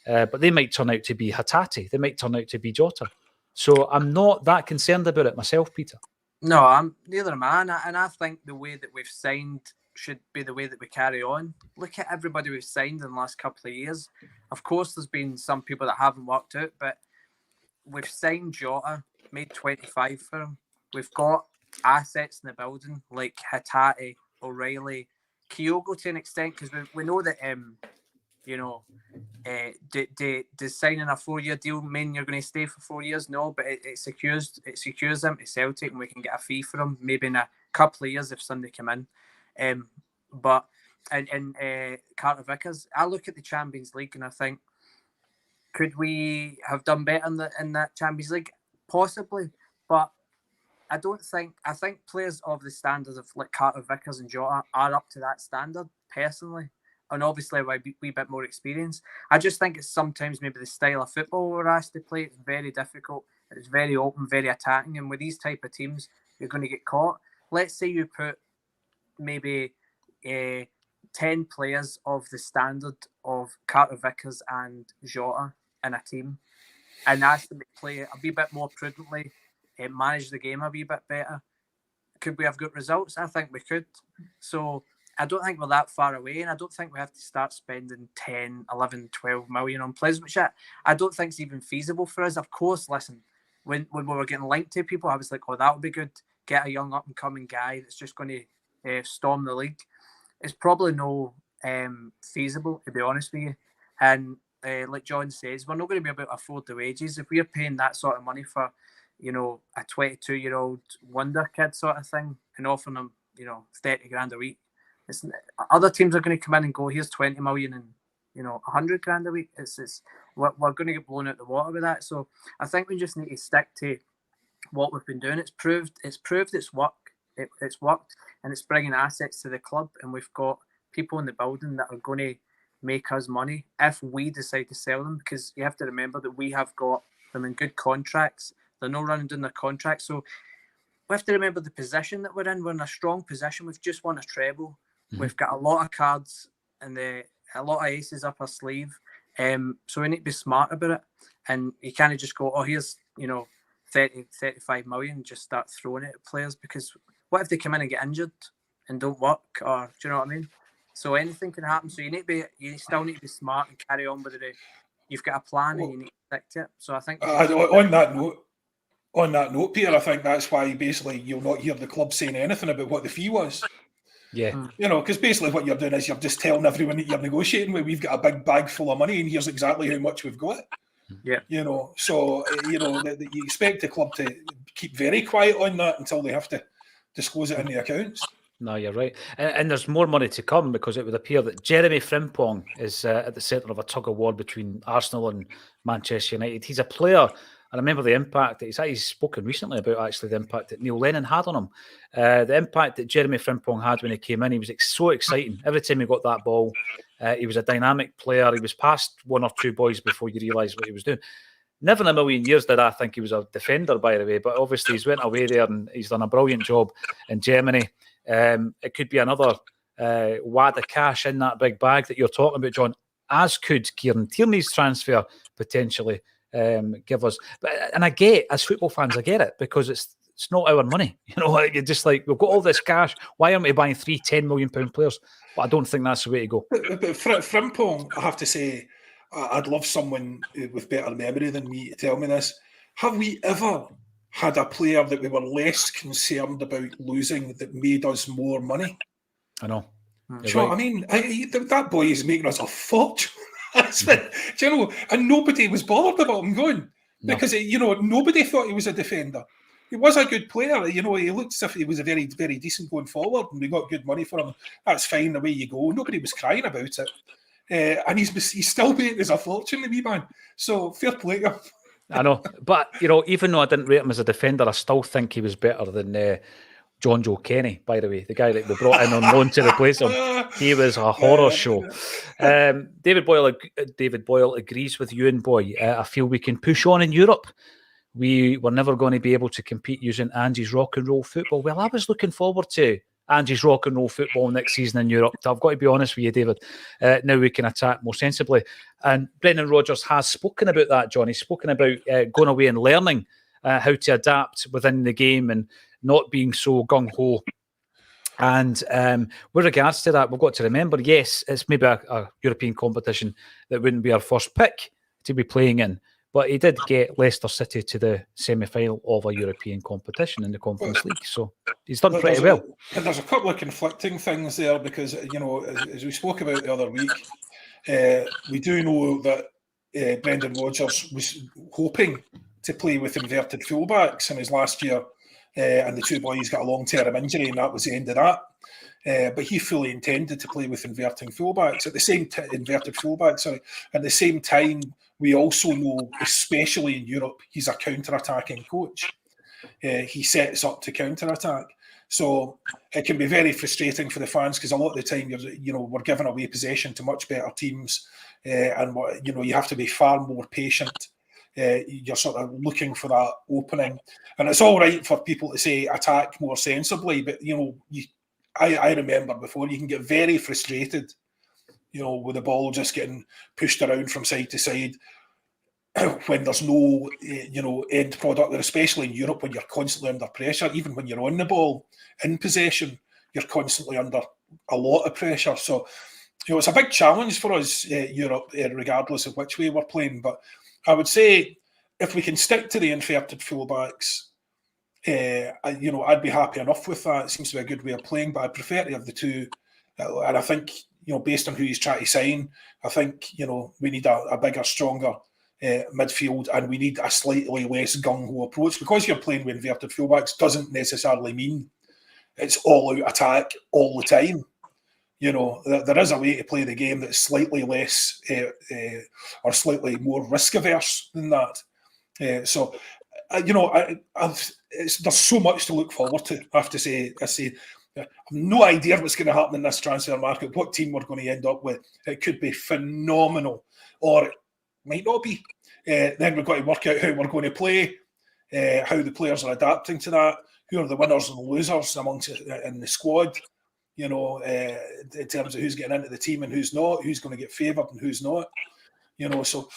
But they might turn out to be Hatate. They might turn out to be Jota. So I'm not that concerned about it myself, Peter. No, neither am I. And I think the way that we've signed should be the way that we carry on. Look at everybody we've signed in the last couple of years. Of course, there's been some people that haven't worked out, but we've signed Jota, made 25 for him. We've got assets in the building like Hatate, O'Reilly, Kyogo to an extent, because we know that, does signing a 4-year deal mean you're going to stay for 4 years? No, but it secures them to Celtic, and we can get a fee for them maybe in a couple of years if Sunday come in. But Carter Vickers, I look at the Champions League and I think, could we have done better in that Champions League? Possibly, but I think players of the standards of like Carter Vickers and Jota are up to that standard personally, and obviously a wee bit more experience. I just think it's sometimes maybe the style of football we're asked to play. It's very difficult. It's very open, very attacking, and with these type of teams, you're going to get caught. Let's say you put maybe 10 players of the standard of Carter Vickers and Jota in a team and ask them to play a wee bit more prudently, manage the game a wee bit better. Could we have good results? I think we could. So I don't think we're that far away, and I don't think we have to start spending 10, 11, 12 million on players, which I don't think is even feasible for us. Of course, listen, when we were getting linked to people, I was like, oh, that would be good. Get a young up-and-coming guy that's just going to storm the league. It's probably no feasible, to be honest with you. And like John says, we're not going to be able to afford the wages. If we're paying that sort of money for, a 22-year-old wonder kid sort of thing and offering them, 30 grand a week, other teams are going to come in and go, here's 20 million and, 100 grand a week. We're going to get blown out the water with that. So I think we just need to stick to what we've been doing. It's proved it's worked. It's worked, and it's bringing assets to the club, and we've got people in the building that are going to make us money if we decide to sell them, because you have to remember that we have got them in good contracts. They're not running down their contracts, so we have to remember the position that we're in. We're in a strong position. We've just won a treble. Mm-hmm. We've got a lot of cards and a lot of aces up our sleeve, so we need to be smart about it, and you can't just go, oh, here's 30, 35 million, just start throwing it at players, because what if they come in and get injured and don't work, or do you know what I mean? So anything can happen. So you still need to be smart and carry on with it. You've got a plan and you need to stick to it. So I think on that note, Peter, I think that's why basically you'll not hear the club saying anything about what the fee was. Yeah. Because basically what you're doing is you're just telling everyone that you're negotiating with, we've got a big bag full of money and here's exactly how much we've got. Yeah. So you expect the club to keep very quiet on that until they have to disclose it in the accounts. No, you're right. And there's more money to come, because it would appear that Jeremy Frimpong is at the centre of a tug of war between Arsenal and Manchester United. He's a player, and I remember the impact that he's spoken recently about, actually, the impact that Neil Lennon had on him. The impact that Jeremy Frimpong had when he came in, he was so exciting. Every time he got that ball, he was a dynamic player. He was past one or two boys before you realised what he was doing. Never in a million years did I think he was a defender, by the way, but obviously he's went away there and he's done a brilliant job in Germany. It could be another wad of cash in that big bag that you're talking about, John. as could Kieran Tierney's transfer potentially give us. And I get, as football fans, I get it, because it's not our money. You're just like, we've got all this cash. Why aren't we buying 3 £10 million players? But I don't think that's the way to go. But Frimpong, I have to say, I'd love someone with better memory than me to tell me this. Have we ever had a player that we were less concerned about losing that made us more money? I know. Do you know what I mean? That boy is making us a fortune. And nobody was bothered about him going, because nobody thought he was a defender. He was a good player. He looked as if he was a very, very decent going forward, and we got good money for him. That's fine, the way you go. Nobody was crying about it. And he's still making us a fortune, the wee man. So fair play to him. I know. But, even though I didn't rate him as a defender, I still think he was better than John Joe Kenny, by the way, the guy that we brought in on loan to replace him. He was a horror show. David Boyle agrees with you and Boy. I feel we can push on in Europe. We were never going to be able to compete using Angie's rock and roll football. Well, I was looking forward to Angie's rock and roll football next season in Europe. I've got to be honest with you, David. Now we can attack more sensibly. And Brendan Rodgers has spoken about that, John. He's spoken about going away and learning how to adapt within the game and not being so gung-ho. And with regards to that, we've got to remember, yes, it's maybe a European competition that wouldn't be our first pick to be playing in, but he did get Leicester City to the semi-final of a European competition in the Conference League, so he's done pretty well. And there's a couple of conflicting things there, because, as we spoke about the other week, we do know that Brendan Rodgers was hoping to play with inverted fullbacks in his last year. And the two boys got a long-term injury, and that was the end of that. But he fully intended to play with inverting fullbacks. At the same At the same time, we also know, especially in Europe, he's a counter-attacking coach. He sets up to counter-attack. So it can be very frustrating for the fans, because a lot of the time, we're giving away possession to much better teams, and you have to be far more patient. You're sort of looking for that opening, and it's all right for people to say attack more sensibly, but I remember before, you can get very frustrated, with the ball just getting pushed around from side to side when there's no end product, and especially in Europe when you're constantly under pressure. Even when you're on the ball in possession, you're constantly under a lot of pressure. So it's a big challenge for us, Europe, regardless of which way we're playing. But I would say, if we can stick to the inverted fullbacks, I'd be happy enough with that. It seems to be a good way of playing, but I prefer to have the two. And I think, based on who he's trying to sign, I think, we need a bigger, stronger midfield, and we need a slightly less gung-ho approach. Because you're playing with inverted fullbacks doesn't necessarily mean it's all-out attack all the time. There is a way to play the game that's slightly less or slightly more risk-averse than that. There's so much to look forward to, I have to say. I have no idea what's going to happen in this transfer market, what team we're going to end up with. It could be phenomenal, or it might not be. Then we've got to work out how we're going to play, how the players are adapting to that, who are the winners and the losers amongst in the squad. In terms of who's getting into the team and who's not, who's going to get favoured and who's not. So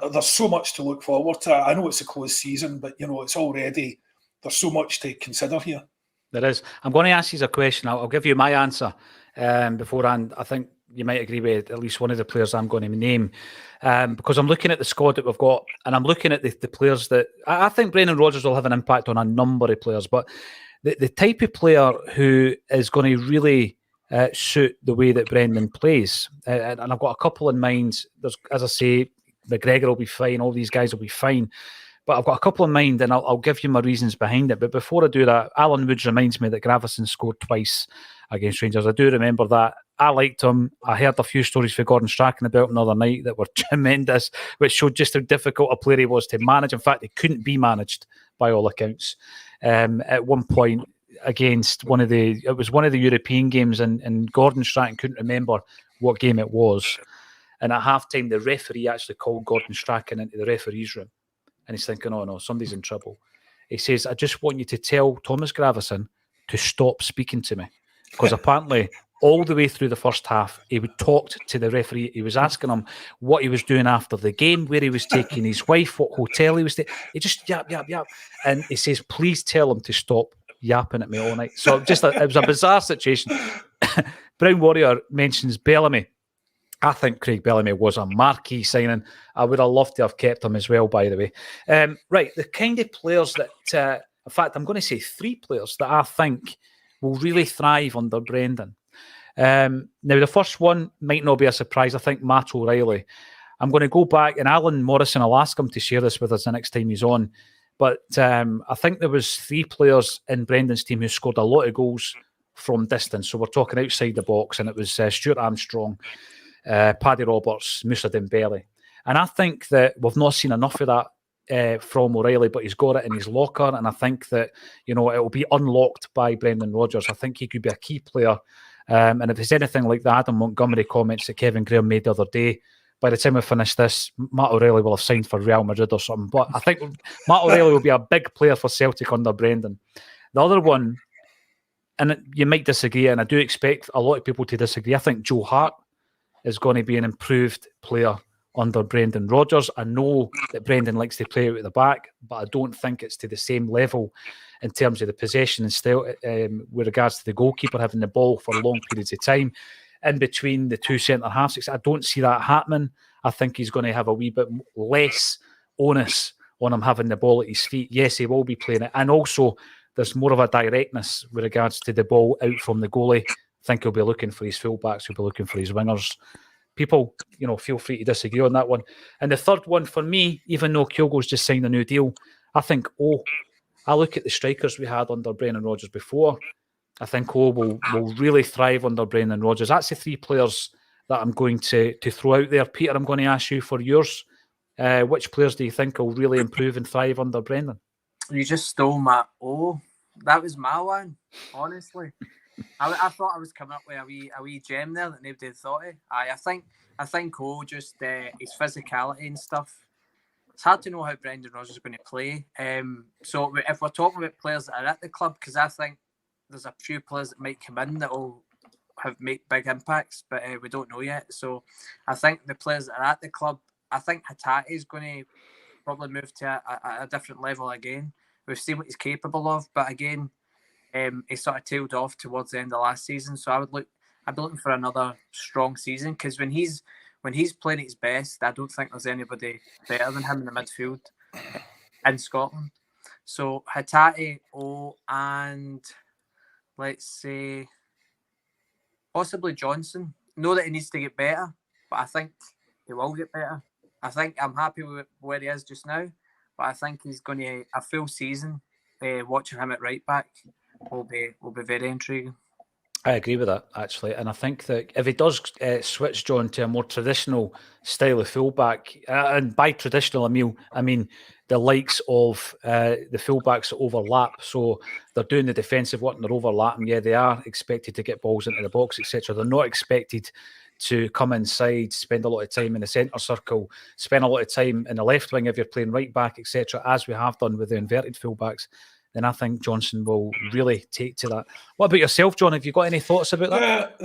there's so much to look forward to. I know it's a closed season, but, it's already, there's so much to consider here. There is. I'm going to ask you a question. I'll give you my answer beforehand. I think you might agree with at least one of the players I'm going to name, because I'm looking at the squad that we've got, and I'm looking at the players that I think Brendan Rodgers will have an impact on a number of players, but the type of player who is going to really suit the way that Brendan plays. And I've got a couple in mind. There's, as I say, McGregor will be fine. All these guys will be fine. But I've got a couple in mind, and I'll give you my reasons behind it. But before I do that, Alan Woods reminds me that Gravison scored twice against Rangers. I do remember that. I liked him. I heard a few stories for Gordon Strachan about him the other night that were tremendous, which showed just how difficult a player he was to manage. In fact, he couldn't be managed by all accounts. At one point, against one of the European games, and Gordon Strachan couldn't remember what game it was. And at halftime, the referee actually called Gordon Strachan into the referee's room. And he's thinking, oh no, somebody's in trouble. He says, I just want you to tell Thomas Gravison to stop speaking to me. Because apparently all the way through the first half. He would talk to the referee. He was asking him what he was doing after the game, where he was taking his wife, what hotel he was staying. He just yap. And he says, please tell him to stop yapping at me all night. So it was a bizarre situation. Brown Warrior mentions Bellamy. I think Craig Bellamy was a marquee signing. I would have loved to have kept him as well, by the way. Right, the kind of players that, in fact, I'm going to say 3 players that I think will really thrive under Brendan. Now, the first one might not be a surprise. I think Matt O'Reilly. I'm going to go back, and Alan Morrison, I'll ask him to share this with us the next time he's on. But I think there was 3 players in Brendan's team who scored a lot of goals from distance. So we're talking outside the box, and it was Stuart Armstrong, Paddy Roberts, Moussa Dembele. And I think that we've not seen enough of that from O'Reilly, but he's got it in his locker, and I think that, it will be unlocked by Brendan Rodgers. I think he could be a key player. And if it's anything like the Adam Montgomery comments that Kevin Graham made the other day, by the time we finish this, Matt O'Reilly will have signed for Real Madrid or something. But I think Matt O'Reilly will be a big player for Celtic under Brendan. The other one, and you might disagree, and I do expect a lot of people to disagree, I think Joe Hart is going to be an improved player under Brendan Rodgers. I know that Brendan likes to play out at the back, but I don't think it's to the same level in terms of the possession and style with regards to the goalkeeper having the ball for long periods of time in between the 2 centre-halves. I don't see that happening. I think he's going to have a wee bit less onus on him having the ball at his feet. Yes, he will be playing it. And also, there's more of a directness with regards to the ball out from the goalie. I think he'll be looking for his fullbacks, he'll be looking for his wingers. People, feel free to disagree on that one. And the third one for me, even though Kyogo's just signed a new deal, I think, I look at the strikers we had under Brendan Rodgers before. I think will really thrive under Brendan Rodgers. That's the 3 players that I'm going to throw out there. Peter, I'm going to ask you for yours. Which players do you think will really improve and thrive under Brendan? You just stole my that was my one, honestly. I thought I was coming up with a wee gem there that nobody had thought of. I think just his physicality and stuff. It's hard to know how Brendan Rodgers is going to play. So if we're talking about players that are at the club, because I think there's a few players that might come in that will make big impacts, but we don't know yet. So I think the players that are at the club, I think Hatate is going to probably move to a different level again. We've seen what he's capable of, but again, he sort of tailed off towards the end of last season. So I'd be looking for another strong season, because when he's playing at his best, I don't think there's anybody better than him in the midfield in Scotland. So Hatate, and let's say possibly Johnson. Know that he needs to get better, but I think he will get better. I think I'm happy with where he is just now, but I think he's going to a full season. Watching him at right back will be very intriguing. I agree with that, actually. And I think that if he does switch, John, to a more traditional style of fullback, and by traditional, I mean the likes of the fullbacks that overlap. So they're doing the defensive work and they're overlapping. Yeah, they are expected to get balls into the box, etc. They're not expected to come inside, spend a lot of time in the centre circle, spend a lot of time in the left wing if you're playing right back, etc., as we have done with the inverted fullbacks. Then I think Johnson will really take to that. What about yourself, John? Have you got any thoughts about that?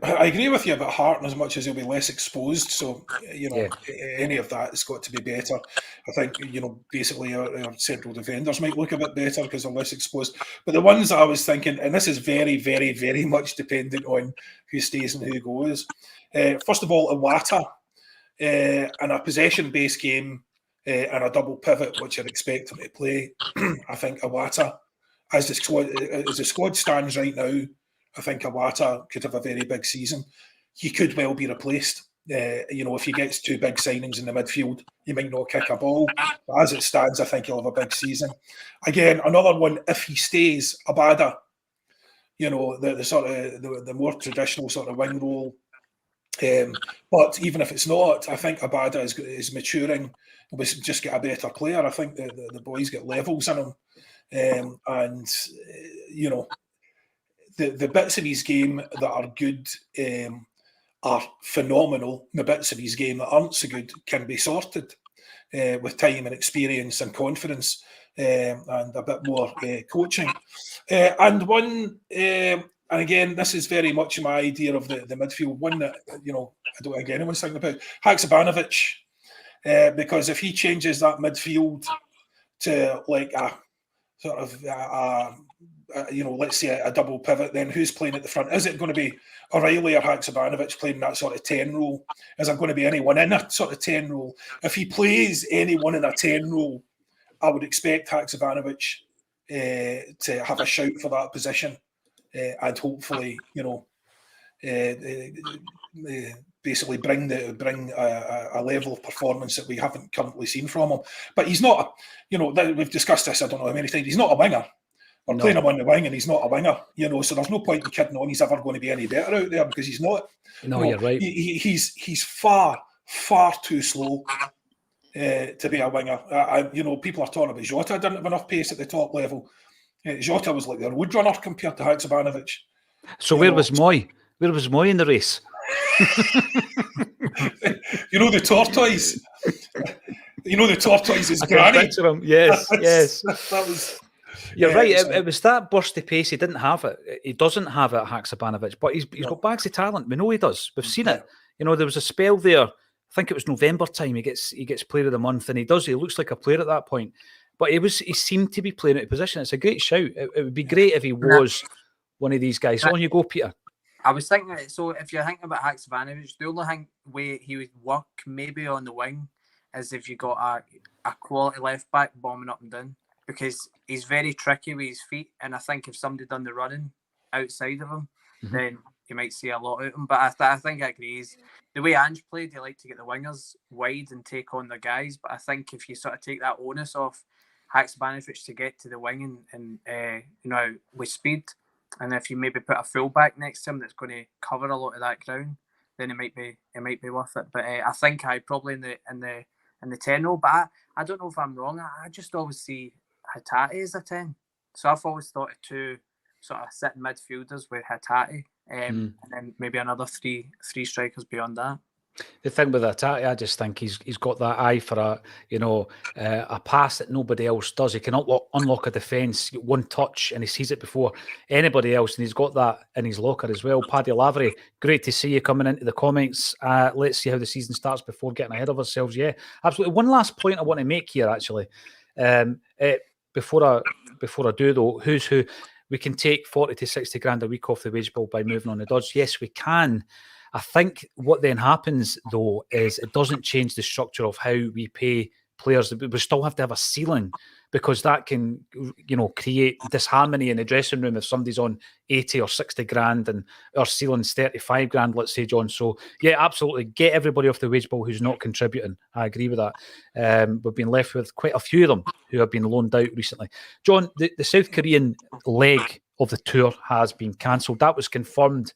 I agree with you about Hart, as much as he'll be less exposed. So, any of that has got to be better. I think, basically our central defenders might look a bit better because they're less exposed. But the ones I was thinking, and this is very, very, very much dependent on who stays and who goes. First of all, Iwata, in a possession-based game, and a double pivot, which I'd expect him to play. I think Iwata, as the squad stands right now, I think Iwata could have a very big season. He could well be replaced. If he gets 2 big signings in the midfield, he might not kick a ball. But as it stands, I think he'll have a big season. Again, another one, if he stays, Abada, the sort of the more traditional sort of wing role. But even if it's not, I think Abada is maturing. We just get a better player. I think the boys get levels in him. The bits of his game that are good are phenomenal. The bits of his game that aren't so good can be sorted with time and experience and confidence and a bit more coaching. And one and again, this is very much my idea of the midfield, one that, you know, I don't think anyone's thinking about. Haksabanovic, because if he changes that midfield to like a sort of, you know, let's say a double pivot, then who's playing at the front? Is it going to be O'Reilly or Haksabanovic playing that sort of 10 role? Is there going to be anyone in a sort of 10 role? If he plays anyone in a 10 role, I would expect Haksabanovic to have a shout for that position, and hopefully, you know, basically bring a level of performance that we haven't currently seen from him. But he's not, you know, we've discussed this, I don't know how many times, he's not a winger. We're playing him on the wing and he's not a winger, you know, so there's no point in kidding on he's ever going to be any better out there, because he's not. No, you know, you're right. He's far too slow to be a winger. You know, people are talking about Jota didn't have enough pace at the top level. Jota was like the road runner compared to Haksabanovic. So where was Moy? Where was Moy in the race? You know, the tortoise. You know, the tortoise is granny. Yes, yes. That was. You're right. It was that bursty pace. He didn't have it. He doesn't have it, Haksabanovic, but he's got bags of talent. We know he does. We've seen it. You know, there was a spell there. I think it was November time. He gets Player of the Month, and he does. He looks like a player at that point. But he seemed to be playing out of position. It's a great shout. It would be great if he was one of these guys. On you go, Peter. I was thinking, so if you're thinking about Haksabanovic, the only way he would work maybe on the wing is if you got a quality left back bombing up and down, because he's very tricky with his feet, and I think if somebody done the running outside of him, then you might see a lot out of him. But I think I agree. The way Ange played, he liked to get the wingers wide and take on their guys, but I think if you sort of take that onus off Haksabanovic to get to the wing and you know, with speed, and if you maybe put a fullback next to him that's going to cover a lot of that ground, then it might be worth it. But I think I probably in the 10 role. But I don't know if I'm wrong. I just always see Hatate as a 10. So I've always thought of two sort of sitting midfielders with Hatate, and then maybe another three strikers beyond that. The thing with Hatate, I just think he's got that eye for a pass that nobody else does. He can unlock a defence, one touch, and he sees it before anybody else, and he's got that in his locker as well. Paddy Lavery, great to see you coming into the comments. Let's see how the season starts before getting ahead of ourselves. Yeah, absolutely. One last point I want to make here, actually. Before I do though, who's who? We can take 40 to 60 grand a week off the wage bill by moving on the Dodds. Yes, we can. I think what then happens, though, is it doesn't change the structure of how we pay players. We still have to have a ceiling, because that can, you know, create disharmony in the dressing room if somebody's on 80 or 60 grand and our ceiling's 35 grand, let's say, John. So, yeah, absolutely. Get everybody off the wage bill who's not contributing. I agree with that. We've been left with quite a few of them who have been loaned out recently. John, the South Korean leg of the tour has been cancelled. That was confirmed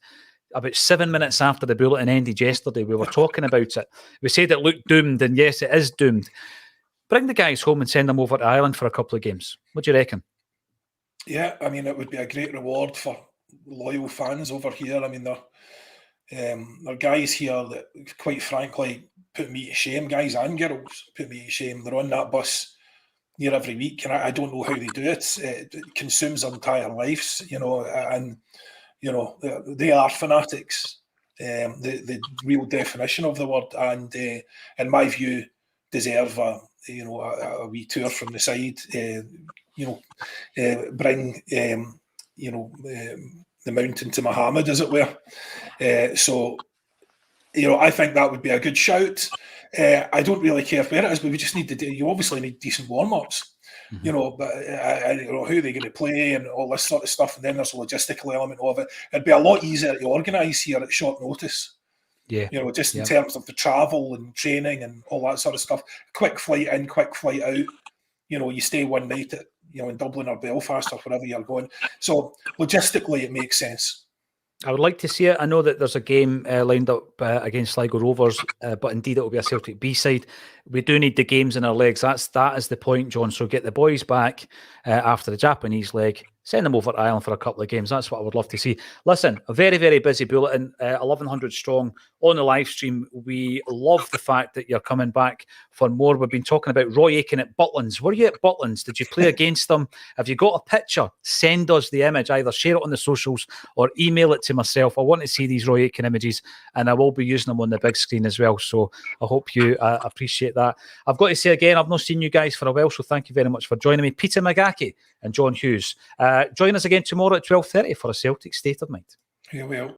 about 7 minutes after the bulletin ended yesterday. We were talking about it. We said it looked doomed, and yes, it is doomed. Bring the guys home and send them over to Ireland for a couple of games. What do you reckon? Yeah, I mean, it would be a great reward for loyal fans over here. I mean, there are guys here that, quite frankly, put me to shame. Guys and girls put me to shame. They're on that bus near every week, and I don't know how they do it. It consumes their entire lives, you know, and you know, they are fanatics, the real definition of the word, and in my view, deserve a wee tour from the side. Bring the mountain to Muhammad, as it were. So, you know, I think that would be a good shout. I don't really care where it is, but we just need to you obviously need decent warm-ups. You know, but you know, who are they going to play and all this sort of stuff, and then there's a logistical element of it. It'd be a lot easier to organise here at short notice. Yeah, you know, just in terms of the travel and training and all that sort of stuff. Quick flight in, quick flight out. You know, you stay one night at, you know, in Dublin or Belfast or wherever you're going. So logistically, it makes sense. I would like to see it. I know that there's a game lined up against Sligo Rovers, but indeed it will be a Celtic B-side. We do need the games in our legs. That is the point, John. So get the boys back after the Japanese leg, Send them over to Ireland for a couple of games. That's what I would love to see. Listen, a very, very busy bulletin, 1,100 strong on the live stream. We love the fact that you're coming back for more. We've been talking about Roy Aitken at Butlins. Were you at Butlins? Did you play against them? Have you got a picture? Send us the image. Either share it on the socials or email it to myself. I want to see these Roy Aitken images, and I will be using them on the big screen as well. So I hope you appreciate that. I've got to say again, I've not seen you guys for a while, so thank you very much for joining me. Peter McGackie and John Hughes. Join us again tomorrow at 12:30 for a Celtic State of Mind. Here we are.